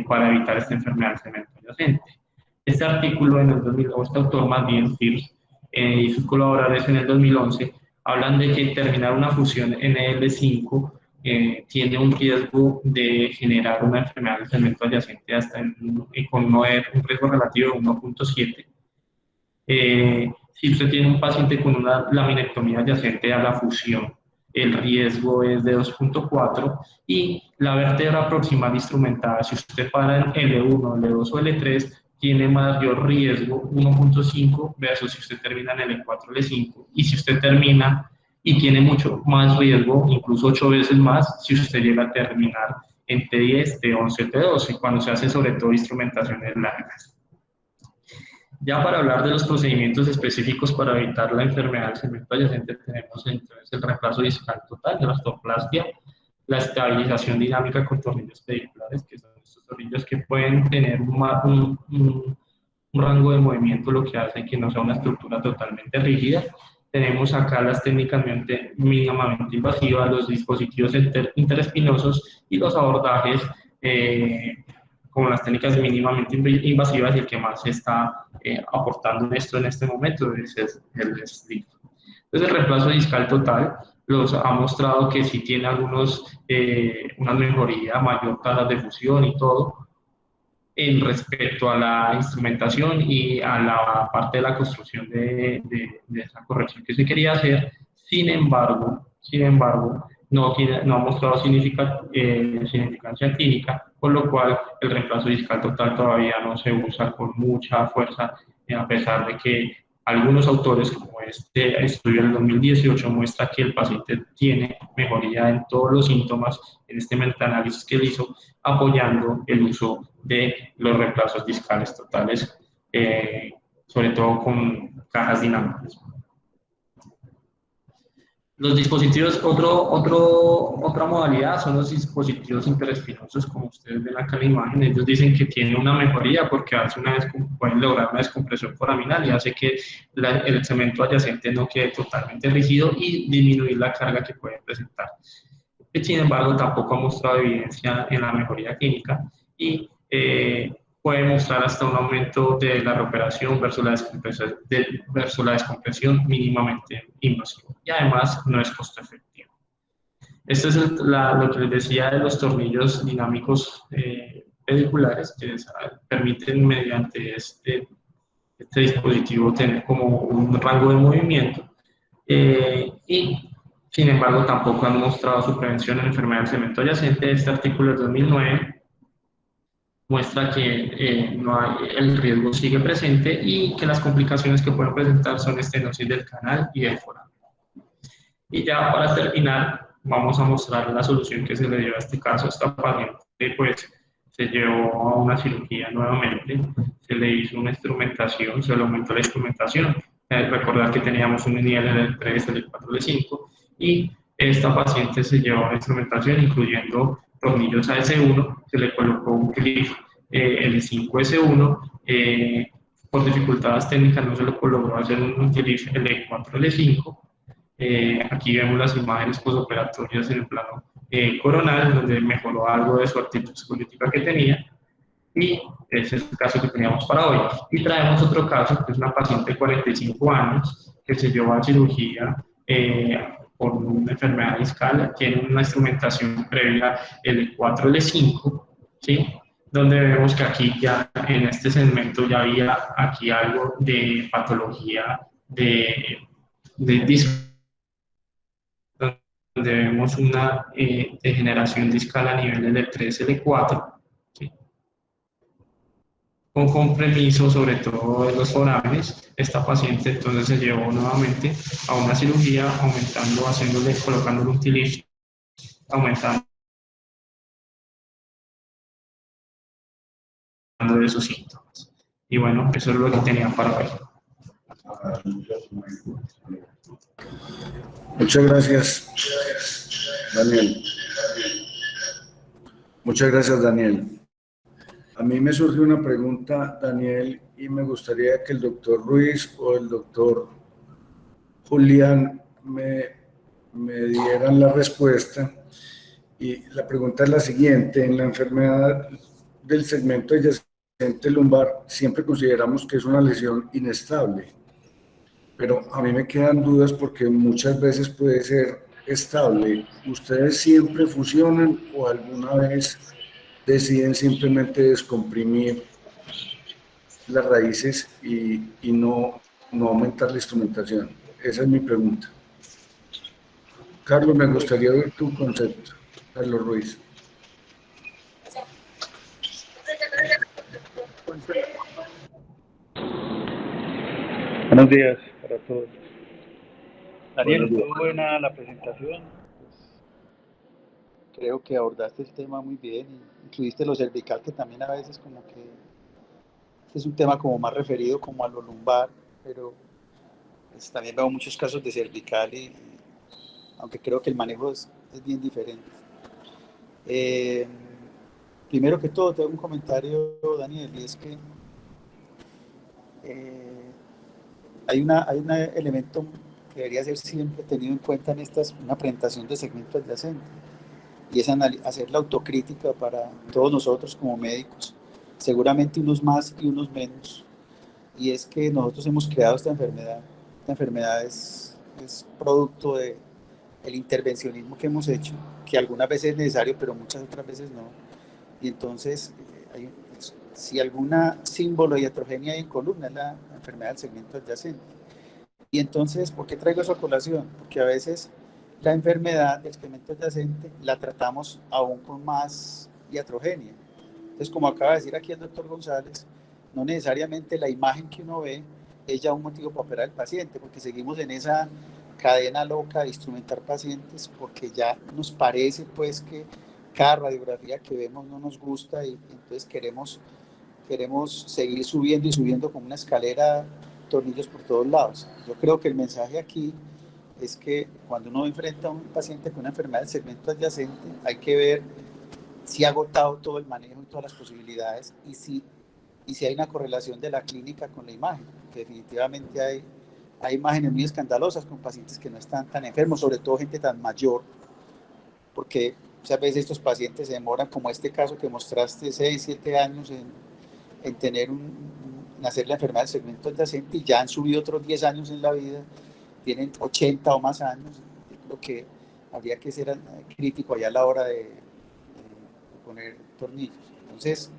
para evitar esta enfermedad del cemento adyacente. Este artículo en el 2000, o este autor más bien, First, y sus colaboradores en el 2011, hablan de que terminar una fusión NL5 tiene un riesgo de generar una enfermedad del segmento adyacente con un riesgo relativo de 1.7. Si usted tiene un paciente con una laminectomía adyacente a la fusión, el riesgo es de 2.4, y la vértebra proximal instrumentada, si usted para en L1, L2 o L3, tiene mayor riesgo, 1.5, versus si usted termina en L4, L5, y si usted termina y tiene mucho más riesgo, incluso 8 veces más, si usted llega a terminar en T10, T11, T12, cuando se hace sobre todo instrumentaciones largas. Ya para hablar de los procedimientos específicos para evitar la enfermedad del segmento adyacente, tenemos entonces el reemplazo discal total de la ortoplastia, la estabilización dinámica con tornillos pediculares, que son estos tornillos que pueden tener un rango de movimiento, lo que hace que no sea una estructura totalmente rígida. Tenemos acá las técnicas mínimamente invasivas, los dispositivos interespinosos y los abordajes como las técnicas mínimamente invasivas, y el que más está aportando en esto en este momento es el SLIF. Entonces el reemplazo discal total los ha mostrado que sí tiene una mejoría, mayor tasa de fusión y todo, en respecto a la instrumentación y a la parte de la construcción de esa corrección que se quería hacer. Sin embargo, no ha mostrado significancia clínica, por lo cual el reemplazo discal total todavía no se usa con mucha fuerza, a pesar de que algunos autores, como este estudio del 2018, muestra que el paciente tiene mejoría en todos los síntomas en este metaanálisis que él hizo, apoyando el uso de los reemplazos discales totales, sobre todo con cajas dinámicas. Los dispositivos, otra modalidad son los dispositivos interespinosos, como ustedes ven acá en la imagen. Ellos dicen que tiene una mejoría porque pueden lograr una descompresión foraminal y hace que el cemento adyacente no quede totalmente rígido y disminuir la carga que puede presentar. Sin embargo, tampoco ha mostrado evidencia en la mejoría clínica y puede mostrar hasta un aumento de la reoperación versus la descompresión mínimamente invasiva, y además no es costo efectivo. Esto es lo que les decía de los tornillos dinámicos pediculares, que permiten mediante este dispositivo tener como un rango de movimiento, y sin embargo tampoco han mostrado su prevención en enfermedad del cemento adyacente. Este artículo del 2009 muestra que el riesgo sigue presente y que las complicaciones que pueden presentar son estenosis del canal y del foramen. Y ya para terminar, vamos a mostrar la solución que se le dio a este caso. Esta paciente pues se llevó a una cirugía nuevamente, se le hizo una instrumentación, se le aumentó la instrumentación. Recordar que teníamos un nivel del 3, del 4, del 5 y esta paciente se llevó una instrumentación incluyendo tornillos AS1, se le colocó un clip L5S1, por dificultades técnicas no se le logró hacer un clip L4L5. Aquí vemos las imágenes posoperatorias en el plano coronal, donde mejoró algo de su actitud política que tenía, y ese es el caso que teníamos para hoy. Y traemos otro caso, que es una paciente de 45 años, que se llevó a cirugía por una enfermedad discal, tiene una instrumentación previa L4, L5, ¿sí? Donde vemos que aquí ya en este segmento ya había aquí algo de patología de disco, donde vemos una degeneración discal a niveles del 3 L4, ¿sí? Con compromiso sobre todo de los forames. Esta paciente entonces se llevó nuevamente a una cirugía, aumentando, haciéndole, colocándole un TLIF, aumentando de sus síntomas. Y bueno, eso es lo que tenía para hoy. Muchas gracias, Daniel. Muchas gracias, Daniel. A mí me surgió una pregunta, Daniel, y me gustaría que el doctor Ruiz o el doctor Julián me dieran la respuesta. Y la pregunta es la siguiente: en la enfermedad del segmento adyacente lumbar siempre consideramos que es una lesión inestable, pero a mí me quedan dudas porque muchas veces puede ser estable. ¿Ustedes siempre fusionan o alguna vez deciden simplemente descomprimir las raíces y no aumentar la instrumentación? Esa es mi pregunta. Carlos, me gustaría oír tu concepto. Carlos Ruiz. Buenos días para todos. Daniel, Buenos días. estuvo buena la presentación. Pues, creo que abordaste el tema muy bien y incluiste lo cervical, que también a veces como que este es un tema como más referido como a lo lumbar, pero pues, también veo muchos casos de cervical y aunque creo que el manejo es bien diferente. Primero que todo, tengo un comentario, Daniel, y es que hay un elemento que debería ser siempre tenido en cuenta en una presentación de segmento adyacente, y es hacer la autocrítica para todos nosotros como médicos, seguramente unos más y unos menos, y es que nosotros hemos creado esta enfermedad. Esta enfermedad es producto del intervencionismo que hemos hecho, que algunas veces es necesario, pero muchas otras veces no. Y entonces, si alguna símbolo de iatrogenia hay en columna, es la enfermedad del segmento adyacente. Y entonces, ¿por qué traigo eso a colación? Porque a veces la enfermedad del segmento adyacente la tratamos aún con más iatrogenia. Entonces, como acaba de decir aquí el doctor González, no necesariamente la imagen que uno ve es ya un motivo para operar al paciente, porque seguimos en esa cadena loca de instrumentar pacientes, porque ya nos parece pues que cada radiografía que vemos no nos gusta y entonces queremos seguir subiendo y subiendo como una escalera, tornillos por todos lados. Yo creo que el mensaje aquí es que cuando uno enfrenta a un paciente con una enfermedad del segmento adyacente, hay que ver si ha agotado todo el manejo y todas las posibilidades y si hay una correlación de la clínica con la imagen, que definitivamente hay imágenes muy escandalosas con pacientes que no están tan enfermos, sobre todo gente tan mayor, porque muchas veces estos pacientes se demoran, como este caso que mostraste, 6, 7 años en tener nacer la enfermedad del segmento adyacente y ya han subido otros 10 años en la vida, tienen 80 o más años. Yo creo que habría que ser crítico allá a la hora de poner tornillos. Entonces,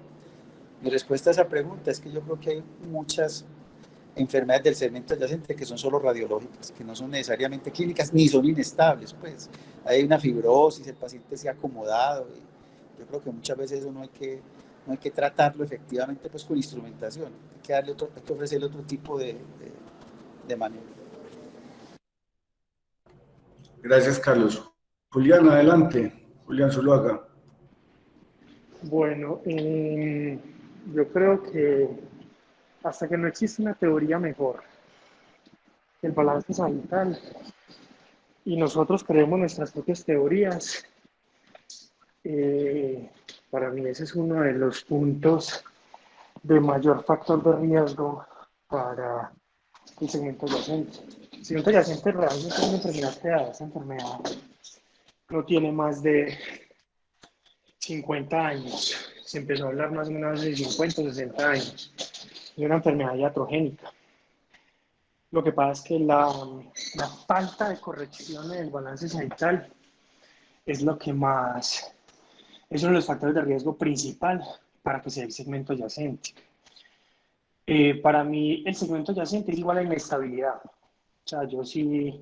mi respuesta a esa pregunta es que yo creo que hay muchas enfermedades del segmento adyacente que son solo radiológicas, que no son necesariamente clínicas ni son inestables, pues hay una fibrosis, el paciente se ha acomodado y yo creo que muchas veces eso no hay que tratarlo efectivamente pues con instrumentación, hay que ofrecerle otro tipo de manejo. Gracias, Carlos. Julián, adelante. Julián Zuluaga. Bueno, yo creo que hasta que no existe una teoría mejor, el balance salutal, y nosotros creemos nuestras propias teorías, eh, para mí ese es uno de los puntos de mayor factor de riesgo para el segmento adyacente. El segmento adyacente realmente es una enfermedad creada. Esa enfermedad no tiene más de 50 años. Se empezó a hablar más o menos de 50 o 60 años. Es una enfermedad iatrogénica. Lo que pasa es que la falta de corrección en el balance sagittal es lo que más, es uno de los factores de riesgo principal para que sea el segmento adyacente. Para mí, el segmento adyacente es igual a inestabilidad. O sea, yo sí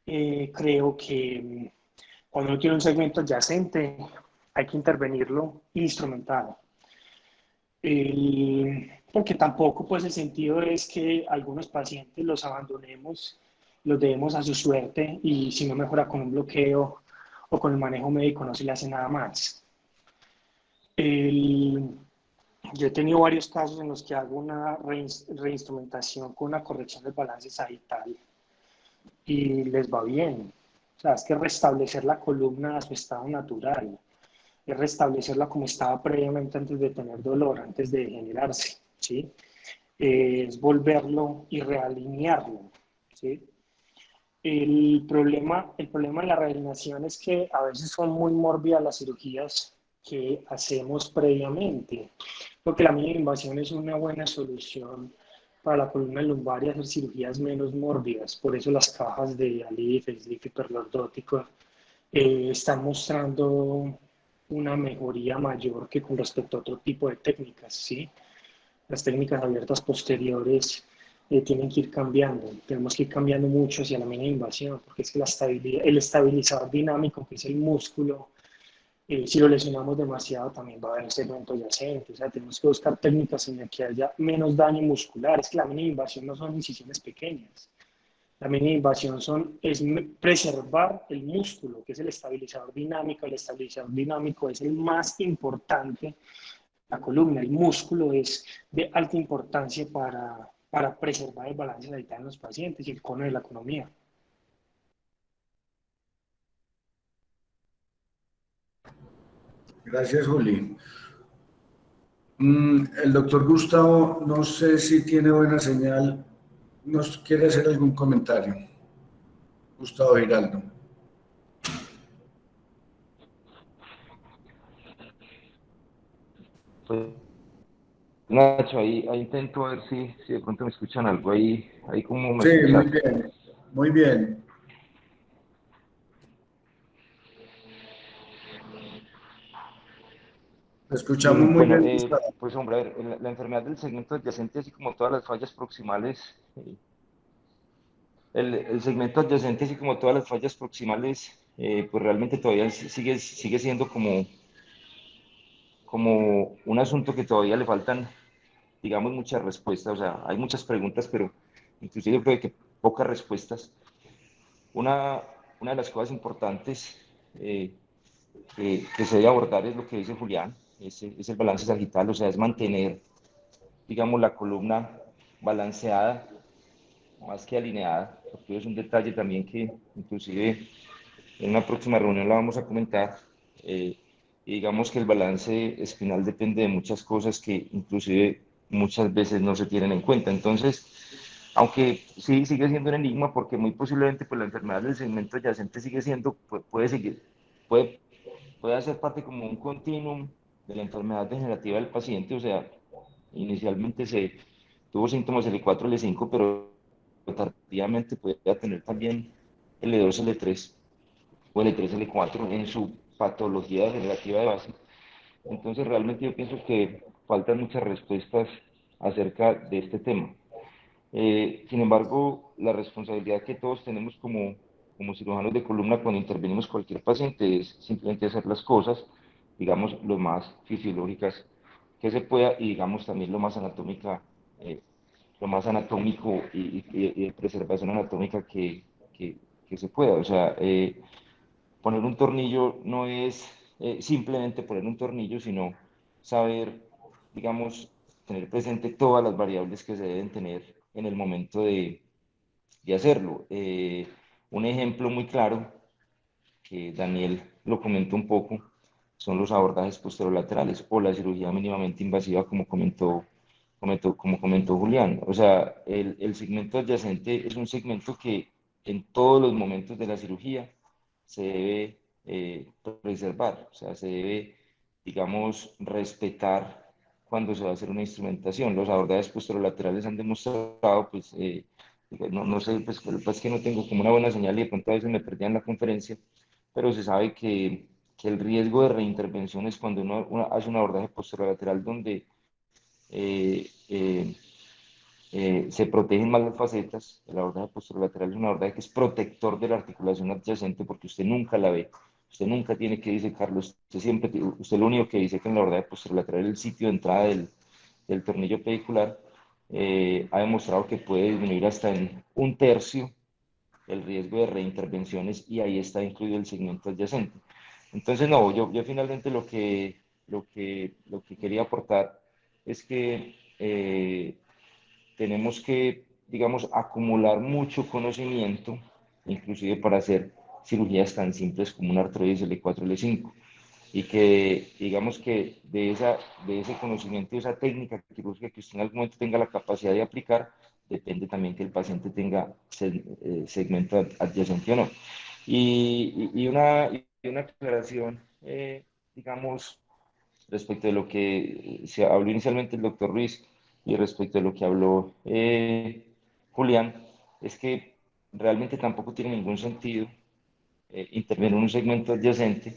creo que cuando uno tiene un segmento adyacente, hay que intervenirlo instrumentado. Porque tampoco, pues, el sentido es que algunos pacientes los abandonemos, los debemos a su suerte y si no mejora con un bloqueo o con el manejo médico no se le hace nada más. Yo he tenido varios casos en los que hago una reinstrumentación con una corrección del balance sagittal y les va bien. O sea, es que restablecer la columna a su estado natural, es restablecerla como estaba previamente antes de tener dolor, antes de degenerarse, ¿sí? Es volverlo y realinearlo, ¿sí? El problema de la realineación es que a veces son muy mórbidas las cirugías que hacemos previamente, porque la mínima invasión es una buena solución para la columna lumbar y hacer cirugías menos mórbidas. Por eso las cajas de ALIF, SLIF hiperlordótico están mostrando una mejoría mayor que con respecto a otro tipo de técnicas, ¿sí? Las técnicas abiertas posteriores tienen que ir cambiando, tenemos que ir cambiando mucho hacia la mínima invasión, porque es que el estabilizador dinámico, que es el músculo, si lo lesionamos demasiado también va a haber segmento adyacente, o sea, tenemos que buscar técnicas en las que haya menos daño muscular, es que la mínima invasión no son incisiones pequeñas, la mínima invasión es preservar el músculo, que es el estabilizador dinámico. El estabilizador dinámico es el más importante de la columna. El músculo es de alta importancia para preservar el balance vital en los pacientes y el cono de la economía. Gracias, Juli. El doctor Gustavo, no sé si tiene buena señal, ¿nos quiere hacer algún comentario? Gustavo Giraldo. Pues, Nacho, ahí intento ver si de pronto me escuchan algo ahí como me Sí, muy escuchas. bien, muy bien. Te escuchamos muy Bueno, bien, Gustavo. pues hombre, a ver, la enfermedad del segmento adyacente, así como todas las fallas proximales, el segmento adyacente, así como todas las fallas proximales, pues realmente todavía sigue siendo como un asunto que todavía le faltan, digamos, muchas respuestas. O sea, hay muchas preguntas, pero inclusive yo creo que pocas respuestas. Una, una de las cosas importantes que se debe abordar es lo que dice Julián, es el balance sagital, o sea, es mantener, digamos, la columna balanceada más que alineada, porque es un detalle también que inclusive en una próxima reunión la vamos a comentar. Y digamos que el balance espinal depende de muchas cosas que inclusive muchas veces no se tienen en cuenta. Entonces, aunque sí sigue siendo un enigma porque muy posiblemente pues, la enfermedad del segmento adyacente sigue siendo, puede seguir, puede, puede hacer parte como un continuum de la enfermedad degenerativa del paciente, o sea, inicialmente se tuvo síntomas L4, L5, pero tardíamente puede tener también L2, L3 o L3, L4 en su patología degenerativa de base. Entonces, realmente yo pienso que faltan muchas respuestas acerca de este tema. Sin embargo, la responsabilidad que todos tenemos como cirujanos de columna cuando intervenimos cualquier paciente es simplemente hacer las cosas, digamos, lo más fisiológicas que se pueda y digamos también lo más anatómico y de preservación anatómica que se pueda. O sea, poner un tornillo no es simplemente poner un tornillo, sino saber, digamos, tener presente todas las variables que se deben tener en el momento de hacerlo. Un ejemplo muy claro, que Daniel lo comentó un poco, son los abordajes posterolaterales o la cirugía mínimamente invasiva, como comentó Julián. O sea, el segmento adyacente es un segmento que en todos los momentos de la cirugía se debe preservar, o sea, se debe, digamos, respetar cuando se va a hacer una instrumentación. Los abordajes posterolaterales han demostrado, pues, no sé, pues, lo que pasa es que no tengo como una buena señal y de pronto a veces me perdía en la conferencia, pero se sabe que el riesgo de reintervención es cuando uno hace un abordaje posterolateral donde eh, eh, se protegen más las facetas. El abordaje posterolateral es un abordaje que es protector de la articulación adyacente porque usted nunca la ve. Usted nunca tiene que disecarlo. Usted lo único que diseca en el abordaje posterolateral es el sitio de entrada del tornillo pedicular. Ha demostrado que puede disminuir hasta en un tercio el riesgo de reintervenciones y ahí está incluido el segmento adyacente. Entonces, no, yo finalmente lo que quería aportar es que tenemos que, digamos, acumular mucho conocimiento, inclusive para hacer cirugías tan simples como una artrosis L4, L5, y que, digamos que de ese conocimiento y esa técnica quirúrgica que usted en algún momento tenga la capacidad de aplicar, depende también que el paciente tenga segmento adyacente o no. Y una aclaración, digamos, respecto de lo que se habló inicialmente el doctor Ruiz y respecto de lo que habló Julián, es que realmente tampoco tiene ningún sentido intervenir en un segmento adyacente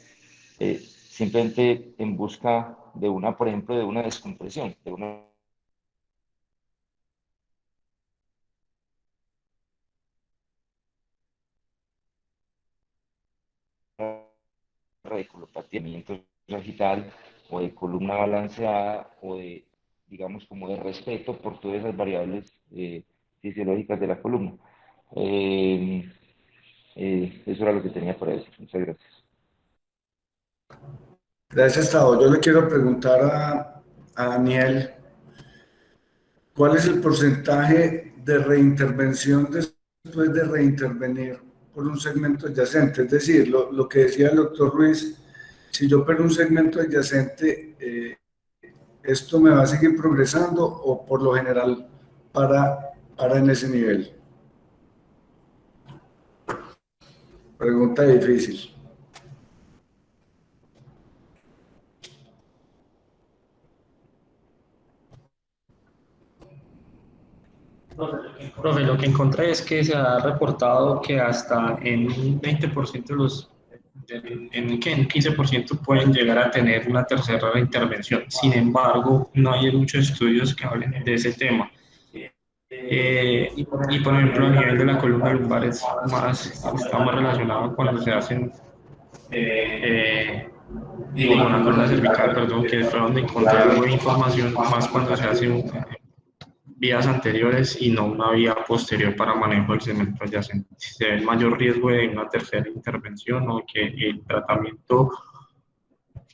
simplemente en busca de una, por ejemplo, de una descompresión, de una radiculopatía sagital o de columna balanceada o de, digamos, como de respeto por todas esas variables fisiológicas de la columna. Eh, Eso era lo que tenía para decir. Muchas gracias. Gracias, Tao. Yo le quiero preguntar a Daniel, ¿cuál es el porcentaje de reintervención después de reintervenir por un segmento adyacente? Es decir, lo que decía el doctor Ruiz, si yo opero un segmento adyacente, ¿esto me va a seguir progresando o por lo general para en ese nivel? Pregunta difícil. Profe, lo que encontré es que se ha reportado que hasta en un 20% de en un 15% pueden llegar a tener una tercera intervención. Sin embargo, no hay muchos estudios que hablen de ese tema. Y por ejemplo, a nivel de la columna lumbar está más relacionado cuando se hacen, con la columna cervical, perdón, que fue donde encontré algo de información, más cuando se hacen vías anteriores y no una vía posterior para manejo del segmento adyacente. Se ve el mayor riesgo de una tercera intervención o que el tratamiento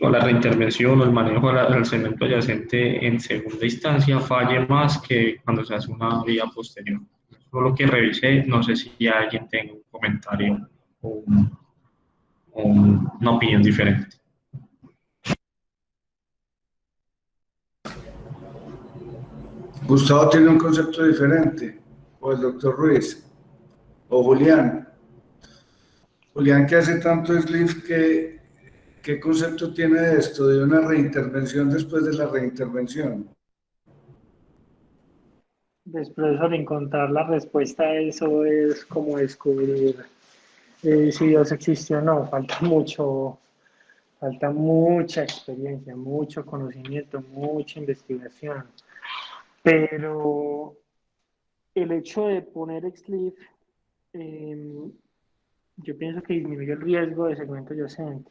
o la reintervención o el manejo del segmento adyacente en segunda instancia falle más que cuando se hace una vía posterior. Eso es lo que revisé, no sé si alguien tiene un comentario o una opinión diferente. Gustavo tiene un concepto diferente, o el doctor Ruiz, o Julián. Julián, que hace tanto sleeve, ¿qué concepto tiene de esto, de una reintervención después de la reintervención? Después de encontrar la respuesta a eso es como descubrir si Dios existió o no. Falta mucha experiencia, mucho conocimiento, mucha investigación. Pero el hecho de poner XLIF, yo pienso que disminuye el riesgo de segmento adyacente,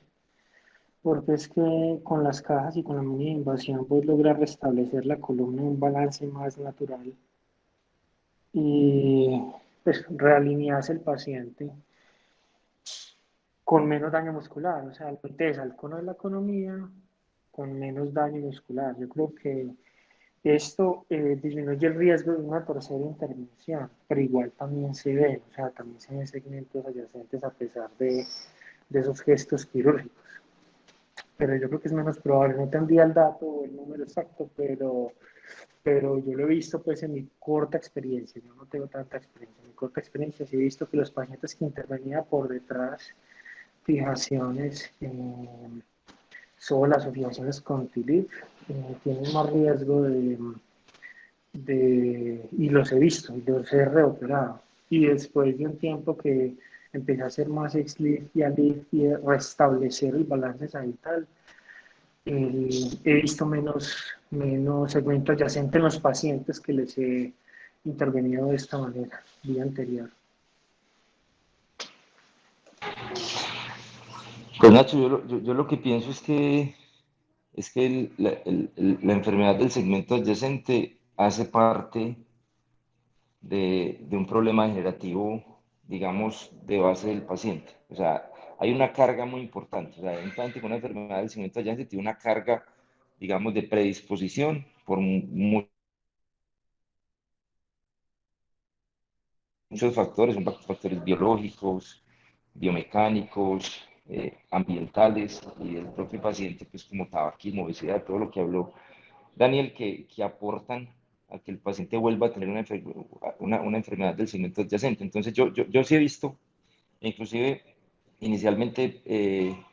porque es que con las cajas y con la mínima invasión puedes lograr restablecer la columna en un balance más natural y pues realineas el paciente con menos daño muscular, o sea, el cono de la economía con menos daño muscular. Yo creo que esto disminuye el riesgo de una tercera intervención, pero igual también se ve, o sea, también se ven segmentos adyacentes a pesar de esos gestos quirúrgicos. Pero yo creo que es menos probable, no tendría el dato o el número exacto, pero yo lo he visto pues en mi corta experiencia, yo no tengo tanta experiencia, en mi corta experiencia sí he visto que los pacientes que intervenía por detrás, fijaciones solas o fijaciones con TILIP, tienen más riesgo y los he visto, y los he reoperado. Y después de un tiempo que empecé a hacer más XLIF y ALIF y a restablecer el balance sagital, he visto menos segmento adyacente en los pacientes que les he intervenido de esta manera, día anterior. Pues Nacho, yo lo que pienso es que la enfermedad del segmento adyacente hace parte de un problema degenerativo, digamos, de base del paciente. O sea, hay una carga muy importante. O sea, un paciente con una enfermedad del segmento adyacente tiene una carga, digamos, de predisposición por muchos factores, son factores biológicos, biomecánicos, ambientales y del propio paciente, pues como tabaquismo, obesidad, todo lo que habló Daniel, que aportan a que el paciente vuelva a tener una enfermedad del segmento adyacente. Entonces yo sí he visto, inclusive inicialmente en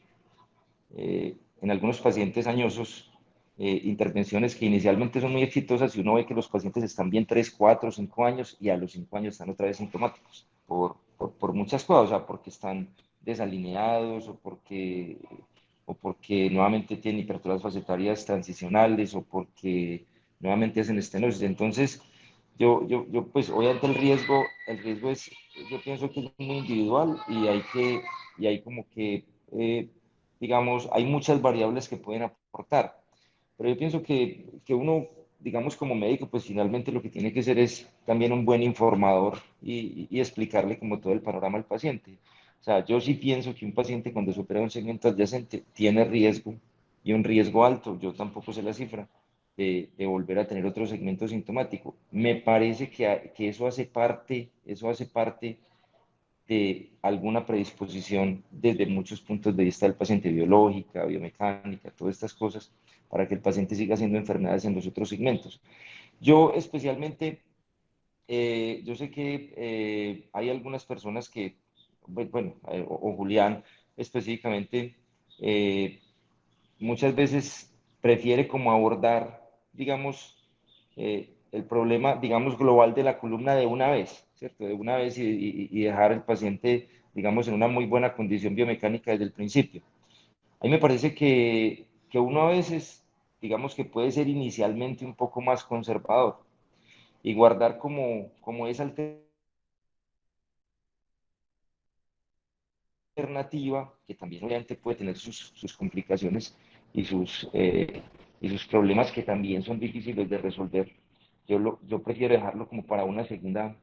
algunos pacientes añosos, intervenciones que inicialmente son muy exitosas y uno ve que los pacientes están bien 3, 4, 5 años y a los 5 años están otra vez sintomáticos por muchas cosas, o sea, porque están desalineados o porque nuevamente tienen hipertrofias facetarias transicionales o porque nuevamente hacen estenosis. Entonces, yo pues obviamente el riesgo es, yo pienso que es muy individual y hay como que digamos, hay muchas variables que pueden aportar, pero yo pienso que uno, digamos, como médico, pues finalmente lo que tiene que ser es también un buen informador y explicarle como todo el panorama al paciente. O sea, yo sí pienso que un paciente cuando supera un segmento adyacente tiene riesgo y un riesgo alto, yo tampoco sé la cifra, de volver a tener otro segmento sintomático. Me parece que eso hace parte de alguna predisposición desde muchos puntos de vista del paciente, biológica, biomecánica, todas estas cosas, para que el paciente siga haciendo enfermedades en los otros segmentos. Yo especialmente, yo sé que hay algunas personas que, bueno, o Julián específicamente, eh, muchas veces prefiere como abordar, digamos, el problema, digamos, global de la columna de una vez, ¿cierto? De una vez y dejar al paciente, digamos, en una muy buena condición biomecánica desde el principio. A mí me parece que uno a veces, digamos, que puede ser inicialmente un poco más conservador y guardar como esa alternativa, que también obviamente puede tener sus complicaciones y y sus problemas que también son difíciles de resolver. Yo prefiero dejarlo como para una segunda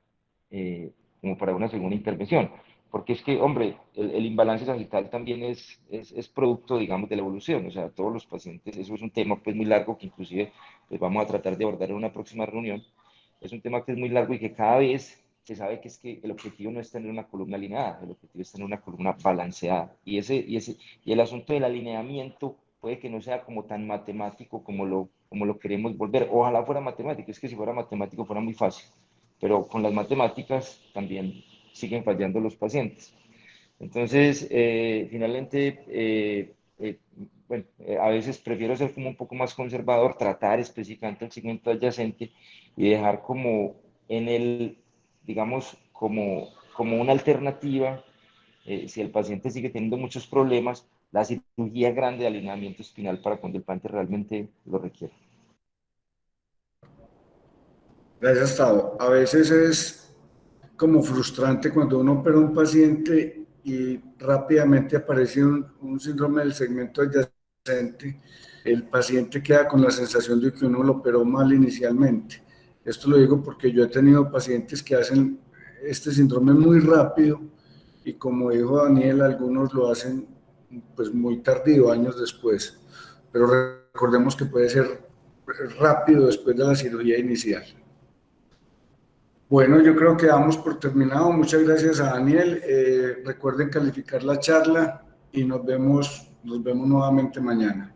intervención, porque es que, hombre, el imbalance sagital también es producto, digamos, de la evolución, o sea, todos los pacientes, eso es un tema pues muy largo que inclusive pues, vamos a tratar de abordar en una próxima reunión, es un tema que es muy largo y que cada vez se sabe que es que el objetivo no es tener una columna alineada, el objetivo es tener una columna balanceada. Y el asunto del alineamiento puede que no sea como tan matemático como lo queremos volver. Ojalá fuera matemático, es que si fuera matemático fuera muy fácil, pero con las matemáticas también siguen fallando los pacientes. Entonces, finalmente, bueno, a veces prefiero ser como un poco más conservador, tratar específicamente el segmento adyacente y dejar como en el, digamos, como una alternativa, si el paciente sigue teniendo muchos problemas, la cirugía grande de alineamiento espinal para cuando el paciente realmente lo requiere. Gracias, Tavo. A veces es como frustrante cuando uno opera a un paciente y rápidamente aparece un síndrome del segmento adyacente. El paciente queda con la sensación de que uno lo operó mal inicialmente. Esto lo digo porque yo he tenido pacientes que hacen este síndrome muy rápido y como dijo Daniel, algunos lo hacen pues muy tardío, años después, pero recordemos que puede ser rápido después de la cirugía inicial. Bueno, yo creo que damos por terminado. Muchas gracias a Daniel. Recuerden calificar la charla y nos vemos nuevamente mañana.